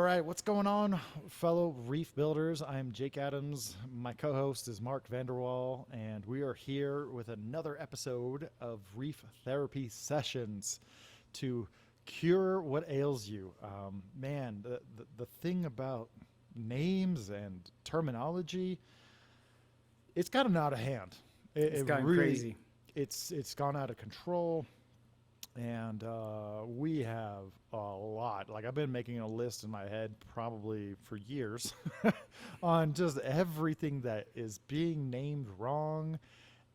right, what's going on, fellow reef builders? I'm Jake Adams. My co host is Mark Vanderwall, and we are here with another episode of Reef Therapy Sessions to cure what ails you. The thing about names and terminology, it's gotten out of hand. It's It gotten really, crazy. it's gone out of control. And we have a lot. Like I've been making a list in my head probably for years on just everything that is being named wrong.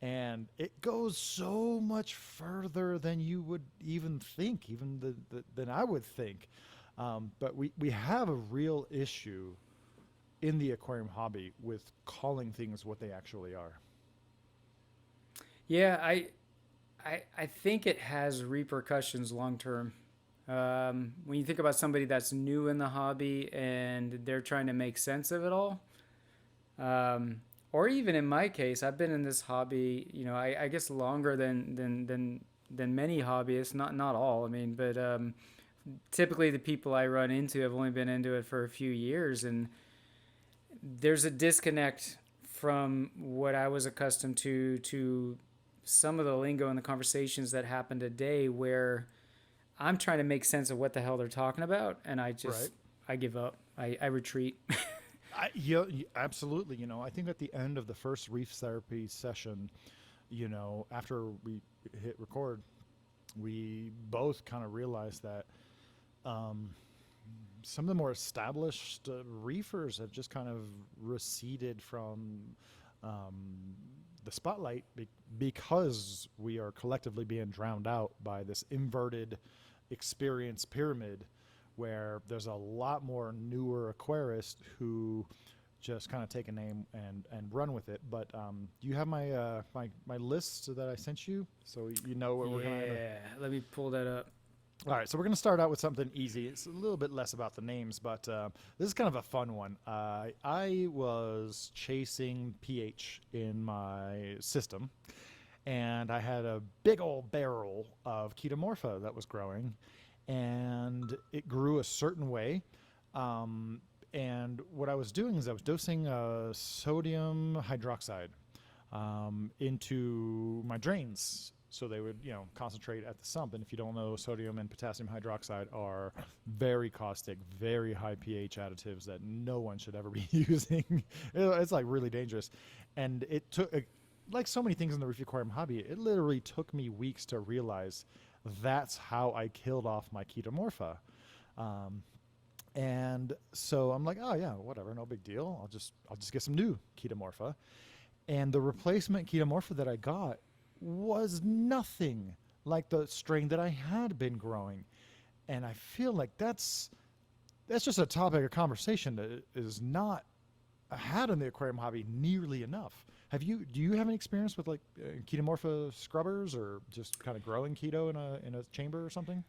And it goes so much further than you would even think, than I would think. But we have a real issue in the aquarium hobby with calling things what they actually are. Yeah, I think it has repercussions long term. When you think about somebody that's new in the hobby and they're trying to make sense of it all, or even in my case, I've been in this hobby, I guess longer than many hobbyists. Not all, I mean, but typically the people I run into have only been into it for a few years, and there's a disconnect from what I was accustomed to some of the lingo and the conversations that happen today where I'm trying to make sense of what the hell they're talking about, and Right. I give up. I retreat. Yeah, absolutely. I think at the end of the first reef therapy session, after we hit record, we both kind of realized that some of the more established reefers have just kind of receded from the spotlight because we are collectively being drowned out by this inverted experience pyramid where there's a lot more newer aquarists who just kind of take a name and run with it. But you have my list that I sent you, so you know what we're going to. Yeah, let me pull that up. All right, so we're going to start out with something easy. It's a little bit less about the names, but this is kind of a fun one. I was chasing pH in my system, and I had a big old barrel of Cheatomorpha that was growing, and it grew a certain way. And what I was doing is I was dosing sodium hydroxide into my drains so they would concentrate at the sump. And if you don't know, sodium and potassium hydroxide are very caustic, very high pH additives that no one should ever be using. It's like really dangerous. And it took, like so many things in the reef aquarium hobby, it literally took me weeks to realize that's how I killed off my Cheatomorpha. And so I'm like, oh yeah, whatever, no big deal. I'll just get some new Cheatomorpha. And the replacement Cheatomorpha that I got was nothing like the strain that I had been growing. And I feel like that's just a topic of conversation that is not had in the aquarium hobby nearly enough. Do you have any experience with like Cheatomorpha scrubbers or just kind of growing keto in a chamber or something?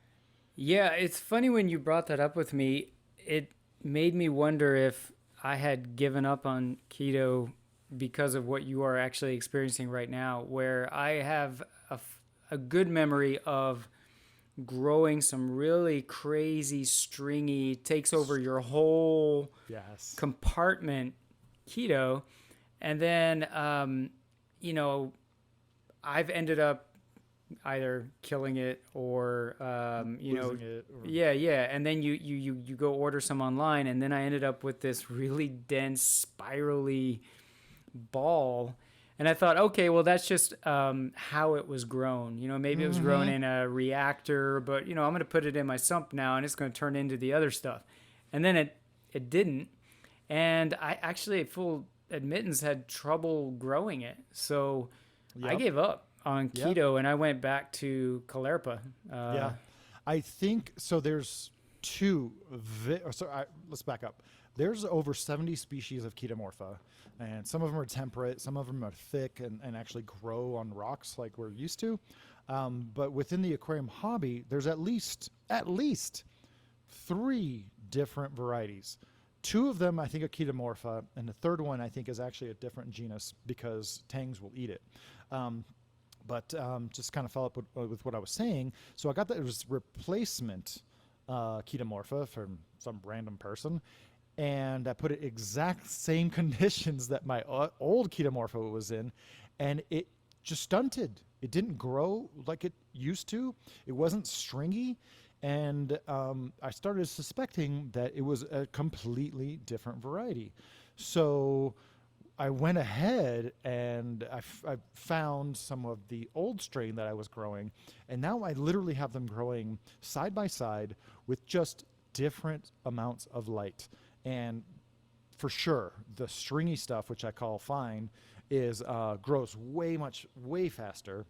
Yeah, it's funny when you brought that up with me. It made me wonder if I had given up on keto because of what you are actually experiencing right now, where I have a good memory of growing some really crazy, stringy, takes over your whole Yes. compartment keto. And then, I've ended up either killing it or Losing it. Or, yeah, and then you go order some online, and then I ended up with this really dense spirally ball, and I thought, okay, well, that's just how it was grown. Maybe it was grown in a reactor, but I'm going to put it in my sump now, and it's going to turn into the other stuff. And then it didn't, and I actually, full admittance, had trouble growing it, so I Yep. gave up on Yep. keto, and I went back to Calerpa. Yeah, I think so. There's two. Let's back up. There's over 70 species of Cheatomorpha, and some of them are temperate, some of them are thick and actually grow on rocks like we're used to. But within the aquarium hobby, there's at least three different varieties. Two of them I think are Cheatomorpha, and the third one I think is actually a different genus because tangs will eat it. But just kind of follow up with what I was saying. So I got that it was replacement Cheatomorpha from some random person, and I put it exact same conditions that my old Cheatomorpha was in, and it just stunted. It didn't grow like it used to. It wasn't stringy, and I started suspecting that it was a completely different variety. So I went ahead and I found some of the old strain that I was growing, and now I literally have them growing side by side with just different amounts of light. And for sure, the stringy stuff, which I call fine, is grows way faster.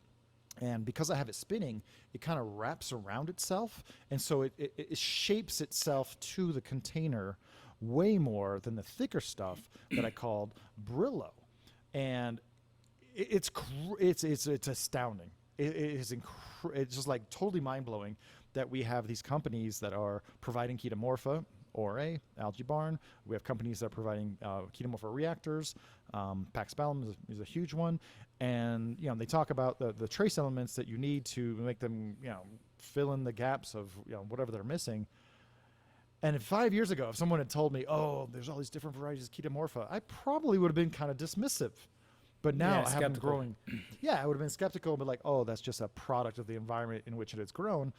And because I have it spinning, it kind of wraps around itself, and so it shapes itself to the container way more than the thicker stuff that I called Brillo. And it's astounding. It's just like totally mind blowing that we have these companies that are providing Cheatomorpha or Algae Barn. We have companies that are providing Cheatomorpha reactors. Pax Bellum is a huge one, and they talk about the trace elements that you need to make them fill in the gaps of whatever they're missing. And 5 years ago, if someone had told me, "Oh, there's all these different varieties of Cheatomorpha," I probably would have been kind of dismissive. But now I have them growing. Yeah, I would have been skeptical, but like, "Oh, that's just a product of the environment in which it is grown."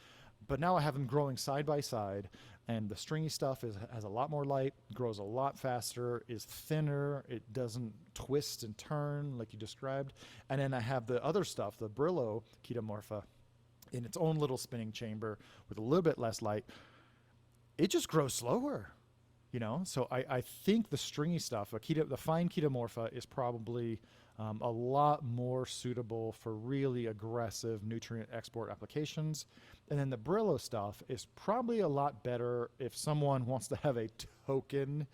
But now I have them growing side by side, and the stringy stuff has a lot more light, grows a lot faster, is thinner, it doesn't twist and turn like you described. And then I have the other stuff, the Brillo Cheatomorpha, in its own little spinning chamber with a little bit less light. It just grows slower, So I think the stringy stuff, the fine Cheatomorpha, is probably a lot more suitable for really aggressive nutrient export applications. And then the Brillo stuff is probably a lot better if someone wants to have a token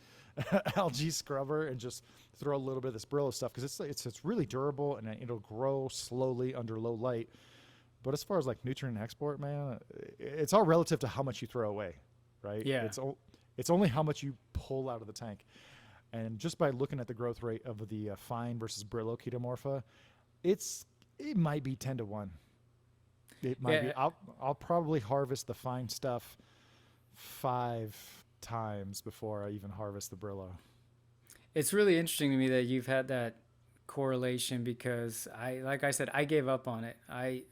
algae scrubber and just throw a little bit of this Brillo stuff, because it's really durable and it'll grow slowly under low light. But as far as like nutrient export, man, it's all relative to how much you throw away, right? Yeah. It's only how much you pull out of the tank. And just by looking at the growth rate of the fine versus Brillo Cheatomorpha, it might be 10-1. It might be. I'll probably harvest the fine stuff 5 times before I even harvest the Brillo. It's really interesting to me that you've had that correlation, because like I said, I gave up on it. I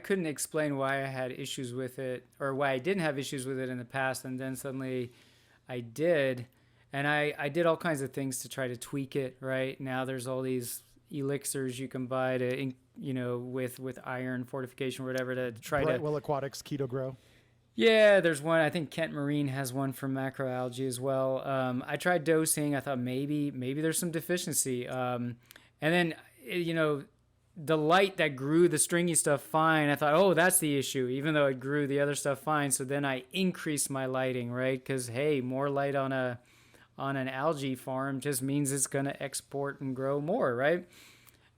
couldn't explain why I had issues with it, or why I didn't have issues with it in the past, and then suddenly I did. And I did all kinds of things to try to tweak it. Right now, there's all these elixirs you can buy to, with iron fortification or whatever, to try to. Brightwell Aquatics Keto Grow. Yeah, there's one. I think Kent Marine has one from Macroalgae as well. I tried dosing. I thought maybe there's some deficiency. And then, the light that grew the stringy stuff fine, I thought, oh, that's the issue, even though it grew the other stuff fine. So then I increased my lighting, right? Because, hey, more light on an algae farm just means it's going to export and grow more, right?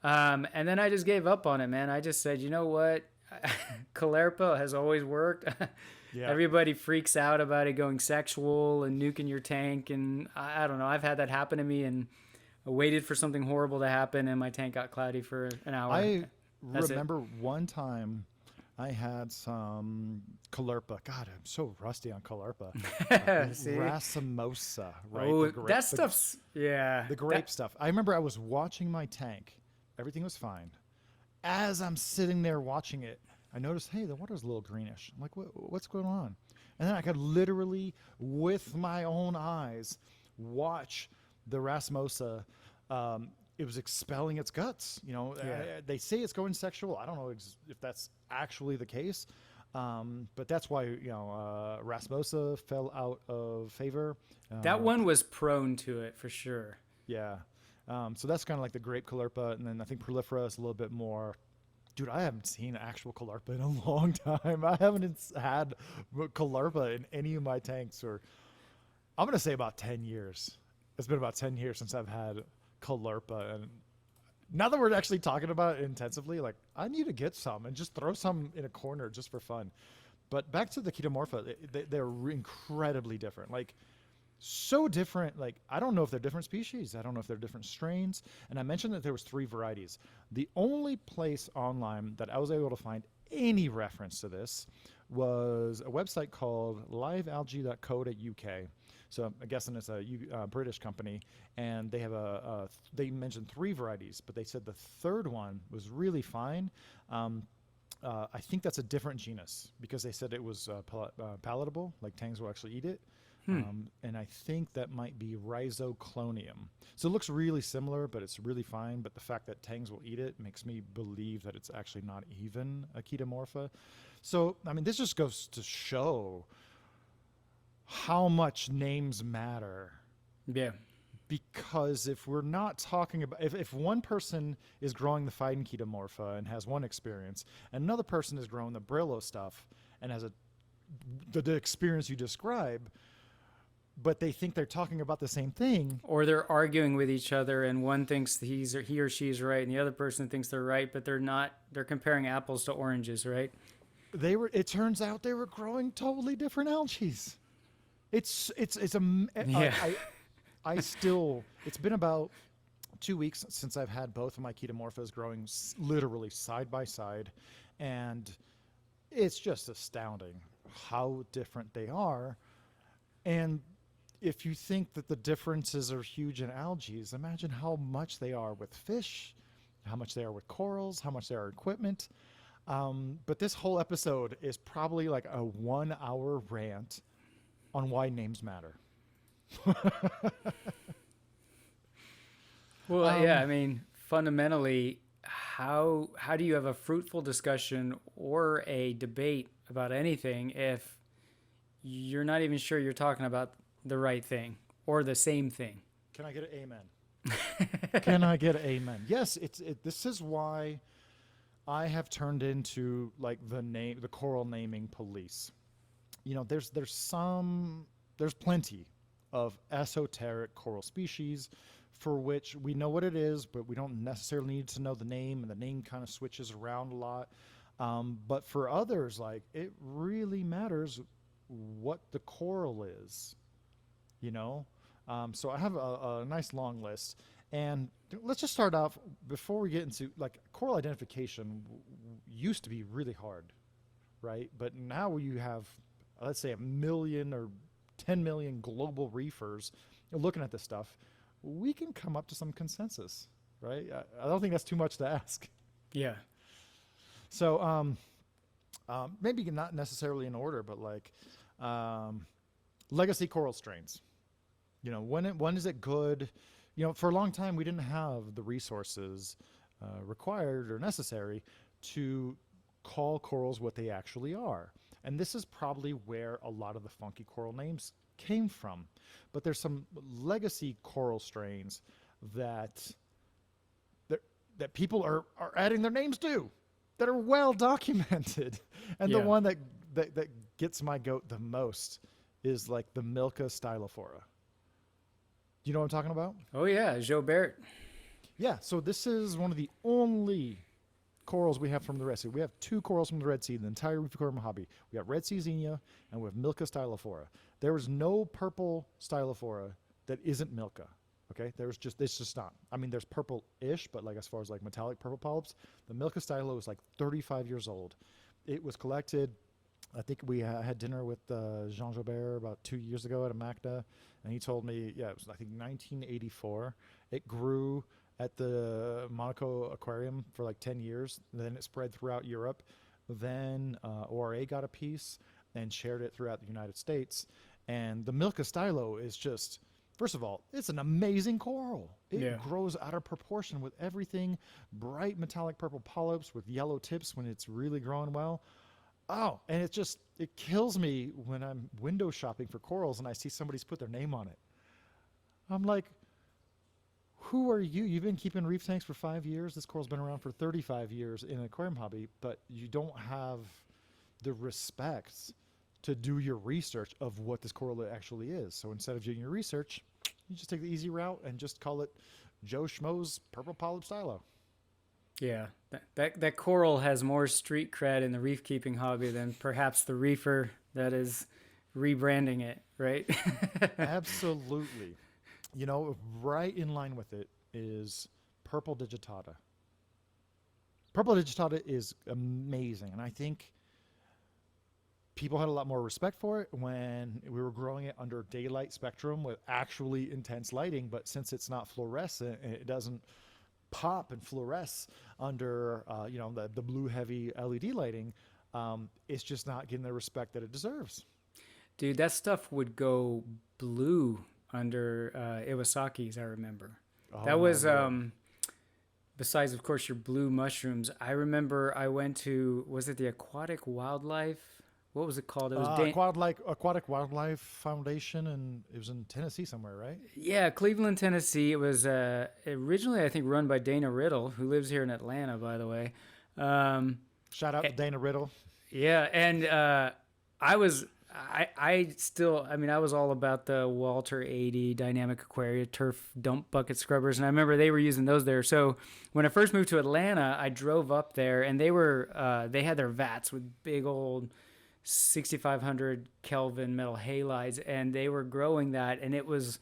And then I just gave up on it, man. I just said, you know what? Caulerpa has always worked. Yeah. Everybody freaks out about it going sexual and nuking your tank. And I don't know. I've had that happen to me, and I waited for something horrible to happen, and my tank got cloudy for an hour. I remember one time I had some Caulerpa. God, I'm so rusty on Caulerpa. Racemosa, right? Oh, that stuff's, yeah. The grape stuff. I remember I was watching my tank. Everything was fine. As I'm sitting there watching it, I noticed, hey, the water's a little greenish. I'm like, what's going on? And then I could literally, with my own eyes, watch the Racemosa. It was expelling its guts. They say it's going sexual. I don't know if that's actually the case, but that's why Racemosa fell out of favor. That one was prone to it for sure. Yeah. So that's kind of like the grape Caulerpa, and then I think Prolifera is a little bit more. Dude, I haven't seen actual Caulerpa in a long time. I haven't had Caulerpa in any of my tanks, or I'm going to say about 10 years. It's been about 10 years since I've had Caulerpa. And now that we're actually talking about it intensively, like, I need to get some and just throw some in a corner just for fun. But back to the Cheatomorpha, they're incredibly different. Like, so different. Like, I don't know if they're different species. I don't know if they're different strains. And I mentioned that there was 3 varieties. The only place online that I was able to find any reference to this was a website called livealgae.co.uk. So I'm guessing it's a British company, and they have they mentioned 3 varieties, but they said the third one was really fine. I think that's a different genus because they said it was palatable, like tangs will actually eat it. And I think that might be Rhizoclonium. So it looks really similar, but it's really fine. But the fact that tangs will eat it makes me believe that it's actually not even a Cheatomorpha. So, I mean, this just goes to show how much names matter. Yeah. Because if we're not talking about, if one person is growing the Phytencheatomorpha and has one experience, and another person is growing the Brillo stuff and has the experience you describe, but they think they're talking about the same thing. Or they're arguing with each other, and one thinks he or she's right, and the other person thinks they're right, but they're not. They're comparing apples to oranges, right? It turns out they were growing totally different algae. It's Yeah. I still, it's been about 2 weeks since I've had both of my Cheatomorphas growing literally side by side, and it's just astounding how different they are. And if you think that the differences are huge in algae, imagine how much they are with fish, how much they are with corals, how much they are equipment. But this whole episode is probably like a 1-hour rant on why names matter. Well, yeah, I mean, fundamentally, how do you have a fruitful discussion or a debate about anything if you're not even sure you're talking about the right thing or the same thing? Can I get an amen? Can I get an amen? Yes, this is why I have turned into like the coral naming police. You know, there's plenty of esoteric coral species for which we know what it is, but we don't necessarily need to know the name, and the name kind of switches around a lot. But for others, like, it really matters what the coral is, you know? So I have a nice long list. And let's just start off, before we get into, like, coral identification used to be really hard, right? But now you have, let's say, 1 million or 10 million global reefers looking at this stuff. We can come up to some consensus, right? I don't think that's too much to ask. Yeah. So maybe not necessarily in order, but like legacy coral strains. You know, when is it good? You know, for a long time we didn't have the resources required or necessary to call corals what they actually are. And this is probably where a lot of the funky coral names came from. But there's some legacy coral strains that people are adding their names to, that are well documented. And the one that gets my goat the most is like the Milka stylophora. Do you know what I'm talking about? Oh yeah, Jobert. Yeah, so this is one of the only corals we have from the Red Sea. We have 2 corals from the Red Sea in the entire Reef Aquarium hobby. We have Red Sea Xenia and we have Milka stylophora. There is no purple stylophora that isn't Milka. Okay, it's just not. I mean, there's purple-ish, but like as far as like metallic purple polyps, the Milka stylo is like 35 years old. It was collected. I think we had dinner with Jean Jobert about 2 years ago at a MACDA, and he told me, it was I think 1984. It grew at the Monaco Aquarium for like 10 years. Then it spread throughout Europe. Then ORA got a piece and shared it throughout the United States. And the Milka stylo is just, first of all, it's an amazing coral. It grows out of proportion with everything. Bright metallic purple polyps with yellow tips when it's really growing well. Oh, and it kills me when I'm window shopping for corals and I see somebody's put their name on it. I'm like, who are you? You've been keeping reef tanks for 5 years. This coral's been around for 35 years in an aquarium hobby, but you don't have the respect to do your research of what this coral actually is. So instead of doing your research, you just take the easy route and just call it Joe Schmo's purple polyp stylo. Yeah, that coral has more street cred in the reef keeping hobby than perhaps the reefer that is rebranding it, right? Absolutely. You know, right in line with it is purple digitata. Purple digitata is amazing, and I think people had a lot more respect for it when we were growing it under daylight spectrum with actually intense lighting. But since it's not fluorescent, it doesn't pop and fluoresce under the blue heavy LED lighting. It's just not getting the respect that it deserves. Dude, that stuff would go blue under Iwasaki's, I remember. Oh That my was lord. besides, of course, your blue mushrooms. I remember I went to, was it the Aquatic Wildlife? What was it called? It was Aquatic Wildlife Foundation, and it was in Tennessee somewhere, right? yeah, Cleveland, Tennessee. It was originally, I think, run by Dana Riddle, who lives here in Atlanta, by the way. Um, Shout out eh, to Dana Riddle. yeah, and I was, I still, I mean, I was all about the Walter 80 dynamic aquaria turf dump bucket scrubbers, and I remember they were using those there. So when I first moved to Atlanta, I drove up there, and they had their vats with big old 6,500 Kelvin metal halides, and they were growing that, and it was,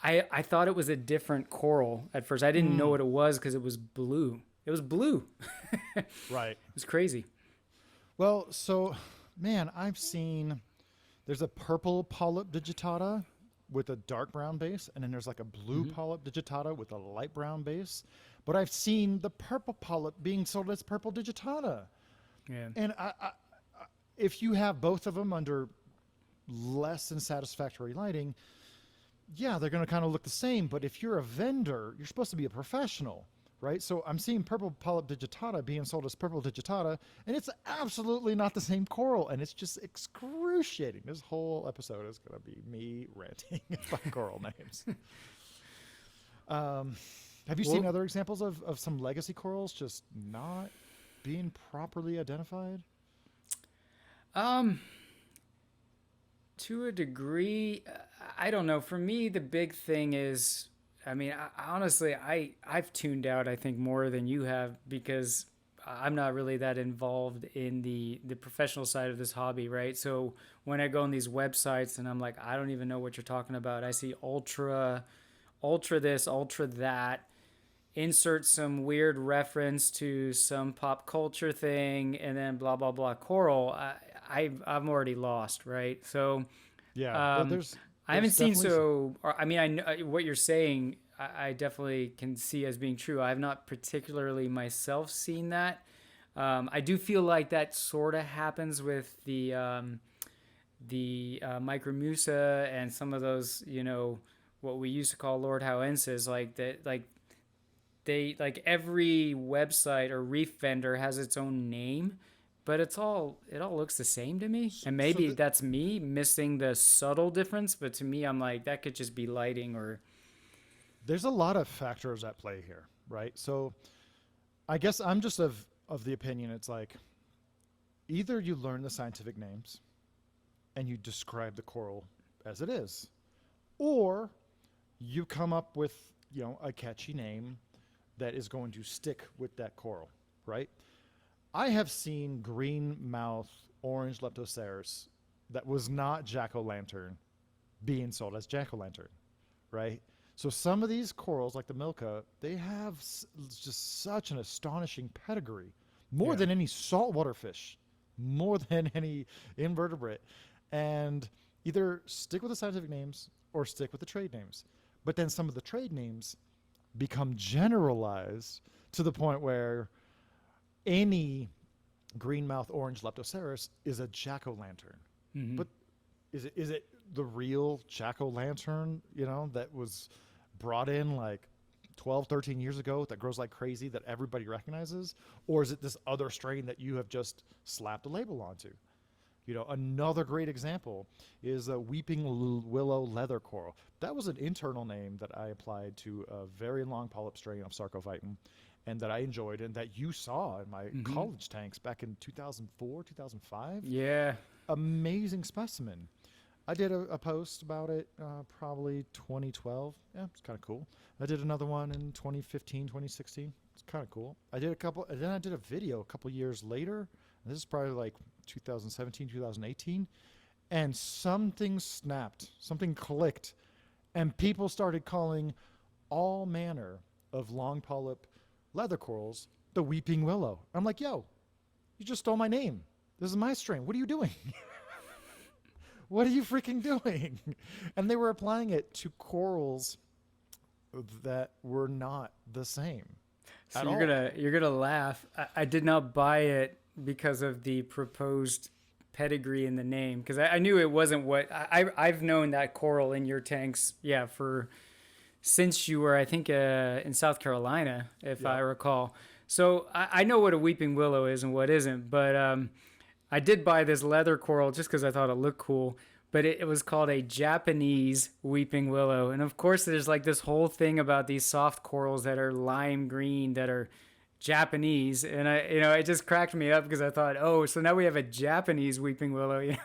I thought it was a different coral at first. I didn't know what it was because it was blue. It was blue. It Right. was crazy. Well, so, man, there's a purple polyp digitata with a dark brown base, and then there's like a blue polyp digitata with a light brown base. But I've seen the purple polyp being sold as purple digitata. Yeah. And if you have both of them under less than satisfactory lighting, yeah, they're going to kind of look the same. But if you're a vendor, you're supposed to be a professional, right? So I'm seeing purple polyp digitata being sold as purple digitata, and it's absolutely not the same coral, and it's just excruciating. This whole episode is going to be me ranting about coral names. Have you seen Well, other examples of some legacy corals just not being properly identified? Um, to a degree, I don't know. For me, the big thing is, I mean, honestly, I've tuned out, I think, more than you have because I'm not really that involved in the professional side of this hobby, right? So when I go on these websites and I'm like, I don't even know what you're talking about. I see ultra this, ultra that, insert some weird reference to some pop culture thing, and then blah blah blah coral. I'm already lost, right? So Yeah, um, I haven't there's seen definitely so. Or, I mean, I know what you're saying. I definitely can see as being true. I have not particularly myself seen that. I do feel like that sort of happens with the Micromusa and some of those, what we used to call Lord Howenses, like that, like they like every website or reef vendor has its own name, but it all looks the same to me. And so maybe that's me missing the subtle difference, but to me I'm like that could just be lighting or there's a lot of factors at play here, right? So I guess I'm just of the opinion it's like either you learn the scientific names and you describe the coral as it is, or you come up with, a catchy name that is going to stick with that coral, right? I have seen green mouth orange leptoceras that was not jack-o'-lantern being sold as jack-o'-lantern, right? So some of these corals, like the Milka, they have just such an astonishing pedigree, more yeah. than any saltwater fish, more than any invertebrate. And either stick with the scientific names or stick with the trade names. But then some of the trade names become generalized to the point where any greenmouth orange leptoceras is a jack-o'-lantern. Mm-hmm. But is it the real jack-o'-lantern, that was brought in like 12, 13 years ago that grows like crazy that everybody recognizes? Or is it this other strain that you have just slapped a label onto? Another great example is a weeping willow leather coral. That was an internal name that I applied to a very long polyp strain of Sarcophyton and that I enjoyed and that you saw in my college tanks back in 2004, 2005. Yeah. Amazing specimen. I did a post about it probably 2012. Yeah, it's kind of cool. I did another one in 2015, 2016. It's kind of cool. I did a couple, and then I did a video a couple years later. This is probably like 2017, 2018. And something snapped, something clicked, and people started calling all manner of long polyp leather corals the weeping willow. I'm like, yo, you just stole my name. This is my strain. What are you doing? What are you freaking doing? And they were applying it to corals that were not the same So at you're all. gonna laugh. I did not buy it because of the proposed pedigree in the name, because I knew it wasn't what I've known that coral in your tanks, yeah, for since you were, I think, in South Carolina, if I Yep. recall. So I know what a weeping willow is and what isn't, but I did buy this leather coral just because I thought it looked cool. But it was called a Japanese weeping willow, and of course, there's like this whole thing about these soft corals that are lime green that are Japanese, and it just cracked me up because I thought, oh, so now we have a Japanese weeping willow.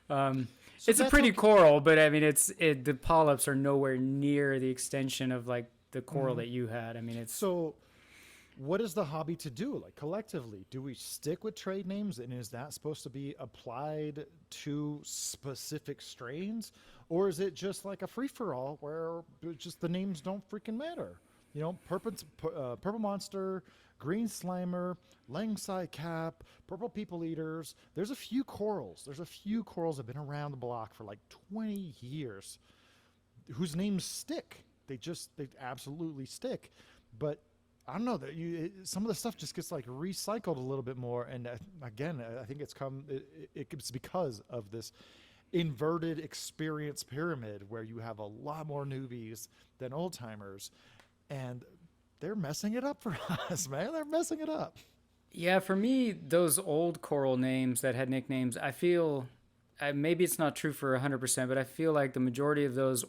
Um, So it's a that's pretty okay. coral, but I mean, the polyps are nowhere near the extension of like the coral Mhm. that you had. I mean, it's So what is the hobby to do? Like collectively, do we stick with trade names, and is that supposed to be applied to specific strains, or is it just like a free for all where just the names don't freaking matter? Purple monster, green slimer, langside cap, purple people eaters. There's a few corals. There's a few corals that have been around the block for like 20 years whose names stick. They absolutely stick. But I don't know that some of the stuff just gets like recycled a little bit more. And again, I think it's because of this inverted experience pyramid where you have a lot more newbies than old timers, and they're messing it up for us, man. They're messing it up. yeah. For me, those old coral names that had nicknames, I feel maybe it's not true for 100%, but I feel like the majority of those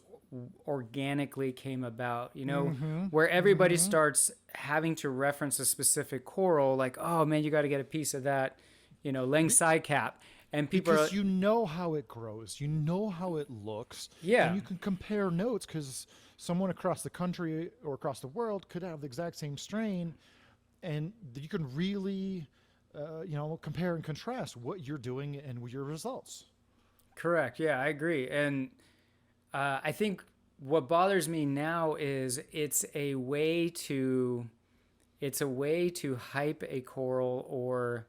organically came about. Mm-hmm. Where everybody Mm-hmm. starts having to reference a specific coral, like, oh man, you got to get a piece of that, Lang cap, and people are, Because you know how it grows, you know how it looks, and yeah. you can compare notes because someone across the country or across the world could have the exact same strain, and you can really, compare and contrast what you're doing and your results. Correct. Yeah, I agree. And I think what bothers me now is it's a way to hype a coral or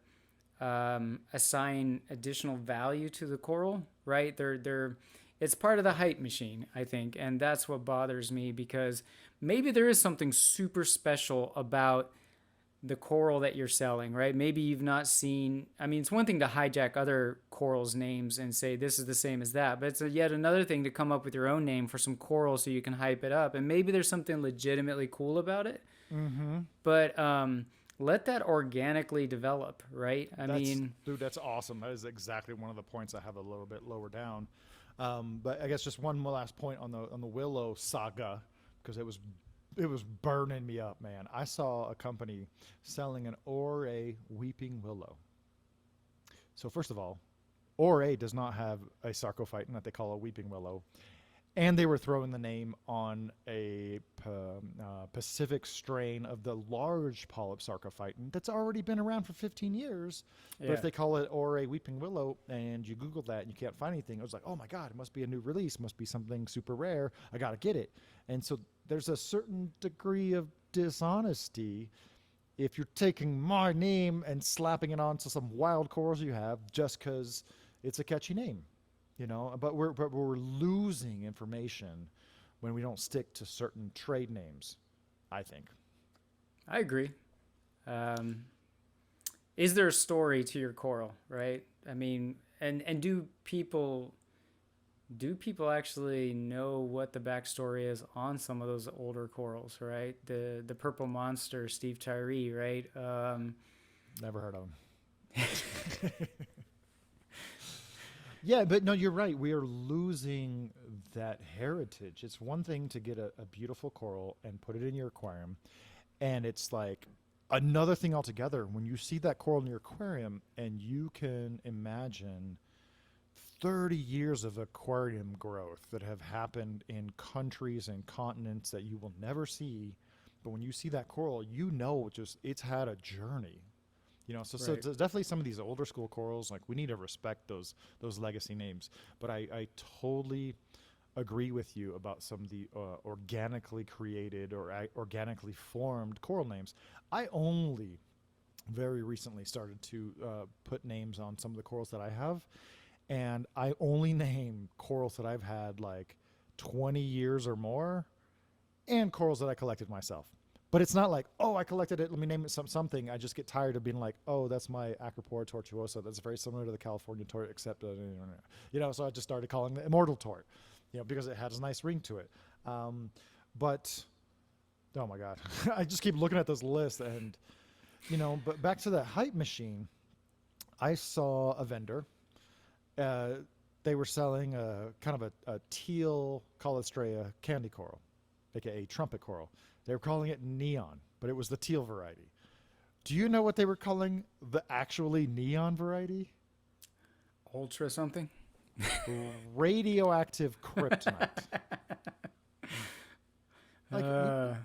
assign additional value to the coral. Right? It's part of the hype machine, I think, and that's what bothers me because maybe there is something super special about the coral that you're selling, right? Maybe you've not seen, I mean, it's one thing to hijack other corals' names and say this is the same as that, but it's yet another thing to come up with your own name for some coral so you can hype it up. And maybe there's something legitimately cool about it, Mm-hmm. but let that organically develop, right? I That's mean, Dude, that's awesome. That is exactly one of the points I have a little bit lower down. But I guess just one more last point on the Willow saga because it was burning me up, man. I saw a company selling an Ora weeping willow. So first of all, Ora does not have a sarcophyton that they call a weeping willow, and they were throwing the name on a Pacific strain of the large polyp sarcophyton that's already been around for 15 years. But if yeah, they call it Ora weeping willow and you Google that and you can't find anything, it was like, oh my God, it must be a new release, must be something super rare. I got to get it. And so there's a certain degree of dishonesty if you're taking my name and slapping it onto some wild corals you have just because it's a catchy name, but we're losing information when we don't stick to certain trade names, I think. I agree. Um, is there a story to your coral, right? I mean, and do people actually know what the backstory is on some of those older corals, right? The purple monster, Steve Tyree, right? Never heard of them. Yeah, but no, you're right. We are losing that heritage. It's one thing to get a beautiful coral and put it in your aquarium, and it's like another thing altogether when you see that coral in your aquarium and you can imagine 30 years of aquarium growth that have happened in countries and continents that you will never see. But when you see that coral, just it's had a journey. So Right. it's definitely some of these older school corals. Like we need to respect those legacy names. But I totally agree with you about some of the organically created or organically formed coral names. I only very recently started to put names on some of the corals that I have, And I only name corals that I've had like 20 years or more, and corals that I collected myself. But it's not like, oh, I collected it, let me name it something. I just get tired of being like, oh, that's my Acropora tortuosa. That's very similar to the California tort, except, so I just started calling it Immortal Tort, because it has a nice ring to it. But, oh my God, I just keep looking at this list and, but back to that hype machine, I saw a vendor. They were selling a kind of a teal Calistrea candy coral, aka trumpet coral. They were calling it neon, but it was the teal variety. Do you know what they were calling the actually neon variety? Ultra something? Radioactive kryptonite. Like,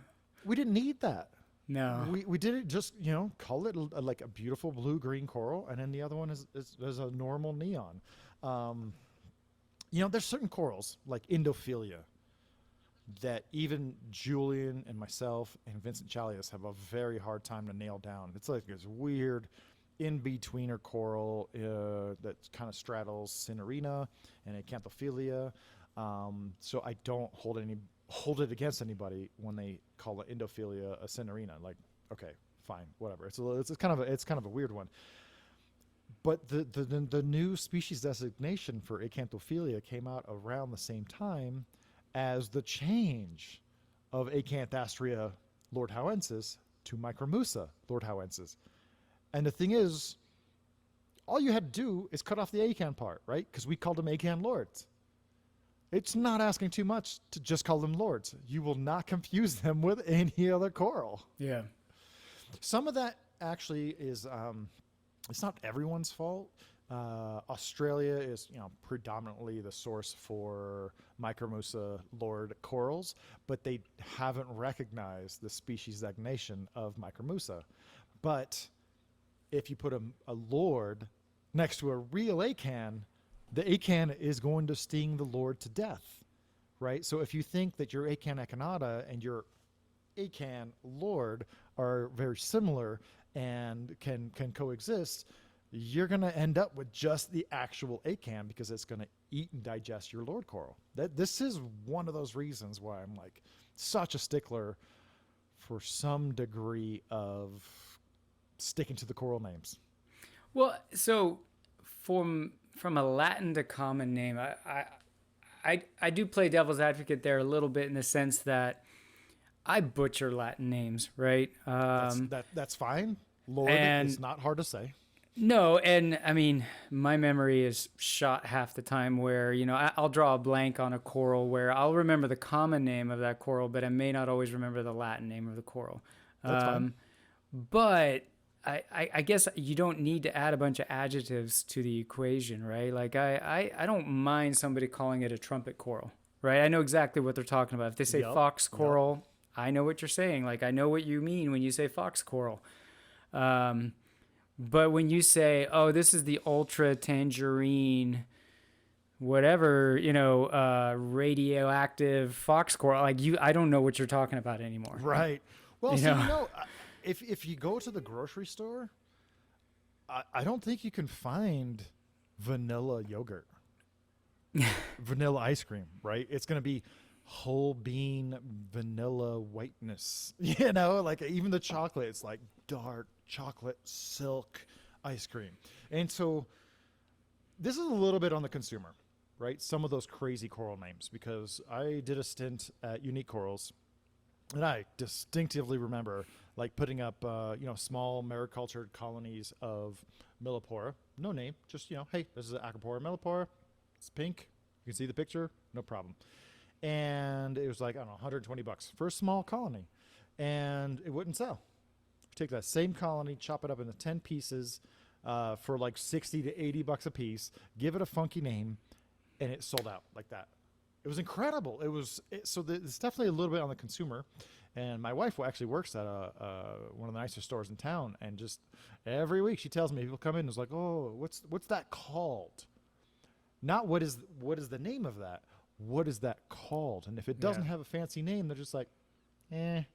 we didn't need that. No. We did it just, call it like a beautiful blue-green coral, and then the other one is a normal neon. There's certain corals, like Endophilia, that even Julian and myself and Vincent Chalias have a very hard time to nail down. It's like this weird in-betweener coral that kind of straddles Cinerina and Acanthophilia. So I don't hold it against anybody when they call it Endophilia a Cinerina. Like, okay, fine, whatever. It's kind of a weird one. But the new species designation for Acanthophilia came out around the same time as the change of Acanthastria lordhowensis to Micromusa lordhowensis. And the thing is, all you had to do is cut off the acan part, right? Because we called them acan lords. It's not asking too much to just call them lords. You will not confuse them with any other coral. Yeah. Some of that actually is, it's not everyone's fault. Australia is, predominantly the source for Micromusa lord corals, but they haven't recognized the species designation of Micromusa. But if you put a lord next to a real acan, the acan is going to sting the lord to death, right? So if you think that your acan acanata and your acan lord are very similar and can coexist, you're going to end up with just the actual acan because it's going to eat and digest your lord coral. This is one of those reasons why I'm like such a stickler for some degree of sticking to the coral names. Well, so from a Latin to common name, I do play devil's advocate there a little bit in the sense that I butcher Latin names, right? That's fine. Lord is not hard to say. No, and I mean, my memory is shot half the time where, I'll draw a blank on a coral where I'll remember the common name of that coral, but I may not always remember the Latin name of the coral. That's fine. But I guess you don't need to add a bunch of adjectives to the equation, right? Like I don't mind somebody calling it a trumpet coral, right? I know exactly what they're talking about. If they say fox coral, I know what you're saying. Like I know what you mean when you say fox coral. But when you say, oh, this is the ultra tangerine, whatever, radioactive fox coral, like I don't know what you're talking about anymore. Right. Well, if you go to the grocery store, I don't think you can find vanilla yogurt, vanilla ice cream, right? It's going to be whole bean vanilla whiteness, like even the chocolate, it's like dark chocolate silk ice cream. And so this is a little bit on the consumer, right? Some of those crazy coral names, because I did a stint at Unique Corals and I distinctively remember like putting up, small maricultured colonies of Millipora, no name, just, hey, this is an Acropora millipora. It's pink. You can see the picture. No problem. And it was like, I don't know, $120 for a small colony, and it wouldn't sell. Take that same colony, chop it up into 10 pieces for like 60 to $80 a piece, give it a funky name, and it sold out like that. It was incredible. So it's definitely a little bit on the consumer. And my wife actually works at one of the nicer stores in town, and just every week she tells me, people come in and is like, oh, what's that called? Not what is the name of that? What is that called? And if it doesn't have a fancy name, they're just like, I'm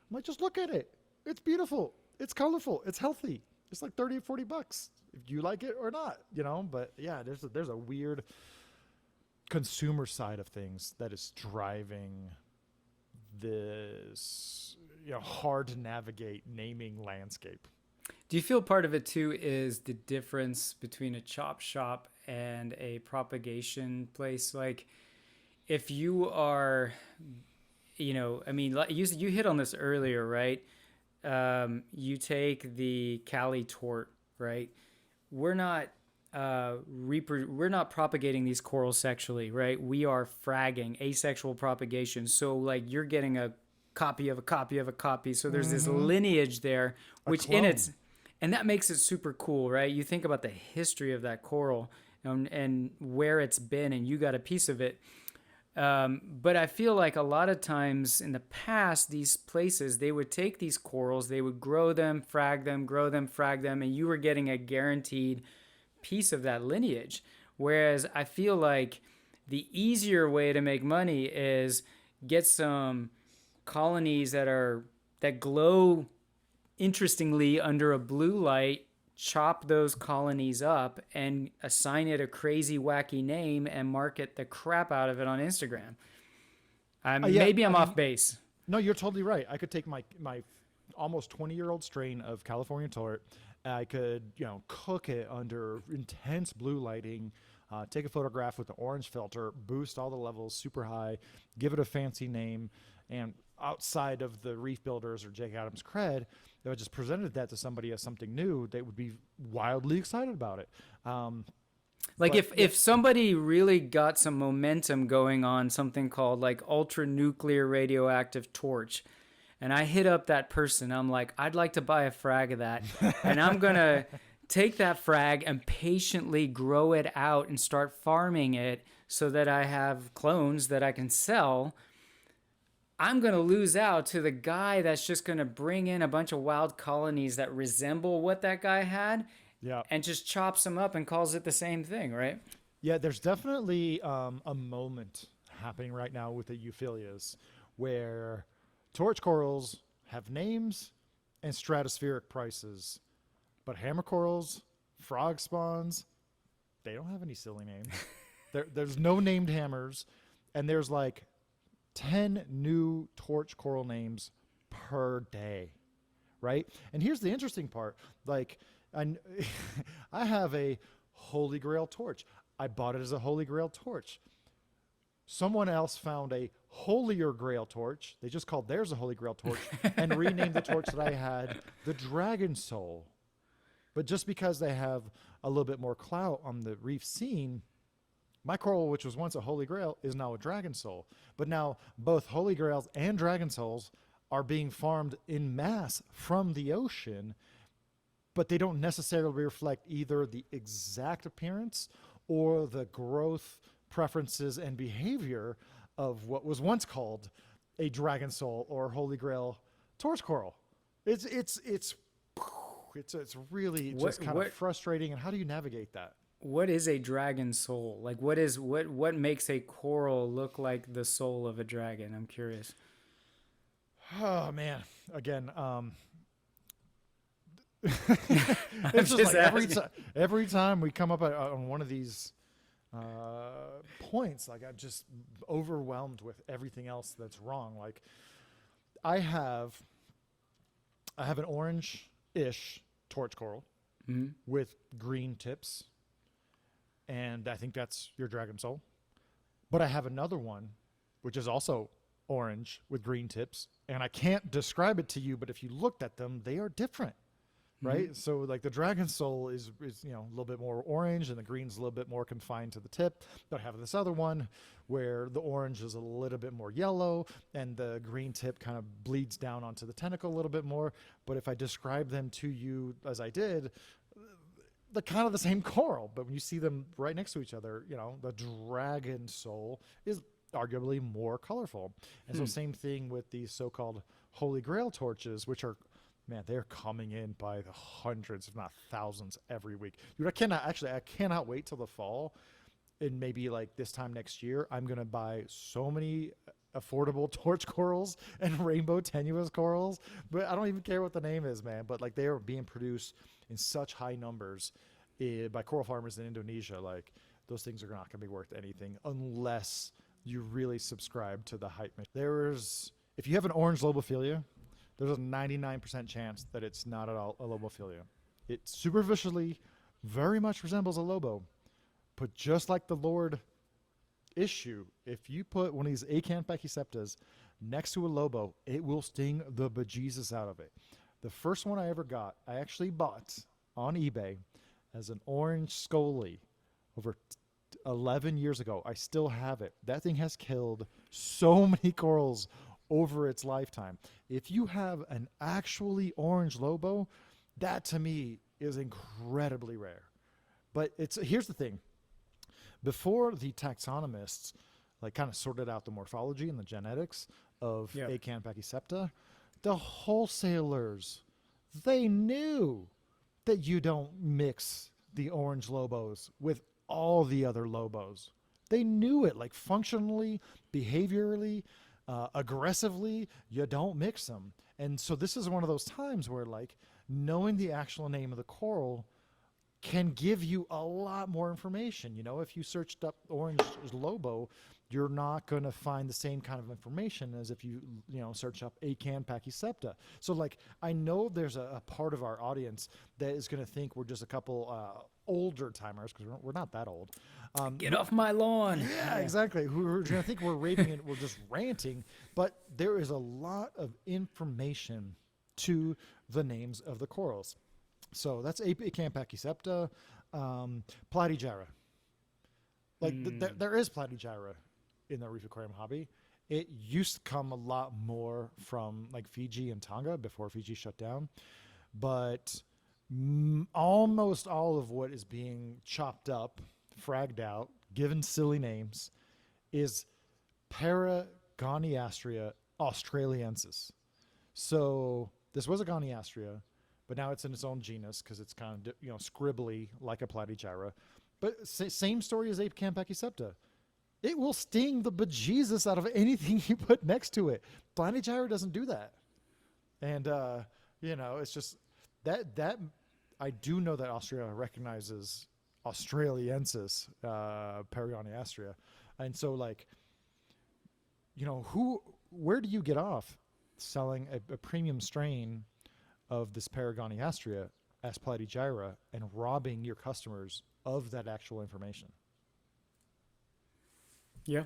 like, just look at it. It's beautiful. It's colorful. It's healthy. It's like 30 or 40 bucks if you like it or not, but yeah, there's a weird consumer side of things that is driving this, hard to navigate naming landscape. Do you feel part of it too is the difference between a chop shop and a propagation place? Like, if you are, I mean, you hit on this earlier, right? You take the Cali tort, right? We're not we're not propagating these corals sexually, right? We are fragging, asexual propagation. So like you're getting a copy of a copy of a copy. So there's this lineage there, which in its, and that makes it super cool, right? You think about the history of that coral and where it's been, and you got a piece of it. But I feel like a lot of times in the past, these places, they would take these corals, they would grow them, frag them, grow them, frag them, and you were getting a guaranteed piece of that lineage. Whereas I feel like the easier way to make money is get some colonies that glow interestingly under a blue light, chop those colonies up and assign it a crazy wacky name and market the crap out of it on Instagram. Maybe I'm off base. No, you're totally right. I could take my almost 20-year-old strain of California tort. I could, cook it under intense blue lighting, take a photograph with the orange filter, boost all the levels super high, give it a fancy name, and outside of the Reef Builders or Jake Adams cred, if I just presented that to somebody as something new, they would be wildly excited about it. If somebody really got some momentum going on something called like ultra nuclear radioactive torch, and I hit up that person, I'm like, I'd like to buy a frag of that, and I'm gonna take that frag and patiently grow it out and start farming it so that I have clones that I can sell. I'm going to lose out to the guy that's just going to bring in a bunch of wild colonies that resemble what that guy had, and just chops them up and calls it the same thing, right? Yeah, there's definitely a moment happening right now with the euphyllias where torch corals have names and stratospheric prices, but hammer corals, frog spawns, they don't have any silly names. There's no named hammers, and there's like 10 new torch coral names per day, right? And here's the interesting part. Like, I have a Holy Grail torch. I bought it as a Holy Grail torch. Someone else found a Holier Grail torch. They just called theirs a Holy Grail torch and renamed the torch that I had the Dragon Soul. But just because they have a little bit more clout on the reef scene, my coral, which was once a Holy Grail, is now a Dragon Soul. But now both Holy Grails and Dragon Souls are being farmed in mass from the ocean, but they don't necessarily reflect either the exact appearance or the growth preferences and behavior of what was once called a Dragon Soul or Holy Grail torch coral. It's really just kind of frustrating. And how do you navigate that? What is a dragon soul? Like, what makes a coral look like the soul of a dragon? I'm curious. Oh man, again, it's just like every time we come up on one of these points, like I'm just overwhelmed with everything else that's wrong. Like, I have an orange-ish torch coral with green tips. And I think that's your Dragon Soul. But I have another one, which is also orange with green tips. And I can't describe it to you, but if you looked at them, they are different, right? So like the Dragon Soul is a little bit more orange and the green's a little bit more confined to the tip. But I have this other one where the orange is a little bit more yellow and the green tip kind of bleeds down onto the tentacle a little bit more. But if I describe them to you as I did, they're kind of the same coral, but when you see them right next to each other, the Dragon Soul is arguably more colorful. And so same thing with these so-called Holy Grail torches, which are, man, they're coming in by the hundreds, if not thousands every week. Dude, I cannot wait till the fall. and maybe like this time next year, I'm going to buy so many affordable torch corals and rainbow tenuous corals, but I don't even care what the name is, man. But like they are being produced in such high numbers by coral farmers in Indonesia. Like those things are not going to be worth anything unless you really subscribe to the hype. If you have an orange lobophilia, there's a 99% chance that it's not at all a lobophilia. It superficially very much resembles a lobo, but just like the Lord issue, if you put one of these Acanth pachyceptas next to a lobo, it will sting the bejesus out of it. The first one I ever got, I actually bought on eBay as an orange scoly over 11 years ago. I still have it. That thing has killed so many corals over its lifetime. If you have an actually orange lobo, that to me is incredibly rare. But here's the thing. Before the taxonomists like kind of sorted out the morphology and the genetics of Acanth pachycepta, the wholesalers, they knew that you don't mix the orange lobos with all the other lobos. They knew it, like functionally, behaviorally, aggressively, you don't mix them. And so this is one of those times where like knowing the actual name of the coral can give you a lot more information. You know, if you searched up orange lobo, you're not going to find the same kind of information as if you search up Acanth pachycepta. So like, I know there's a part of our audience that is going to think we're just a couple older timers, because we're not that old. Get off my lawn. Yeah, exactly. We're going to think we're raving and we're just ranting, but there is a lot of information to the names of the corals. So that's Acanth pachycepta, Platygyra. Like there is Platygyra in the reef aquarium hobby. It used to come a lot more from like Fiji and Tonga before Fiji shut down, but almost all of what is being chopped up, fragged out, given silly names, is Paragoniastria australiensis. So this was a Goniastria, but now it's in its own genus because it's kind of scribbly like a Platygyra. But same story as Acanth pachycepta. It will sting the bejesus out of anything you put next to it. Platygyra doesn't do that. And it's just that I do know that Australia recognizes australiensis, Paragoniastria. And so like, where do you get off selling a premium strain of this Paragoniastria as Platygyra and robbing your customers of that actual information? Yeah.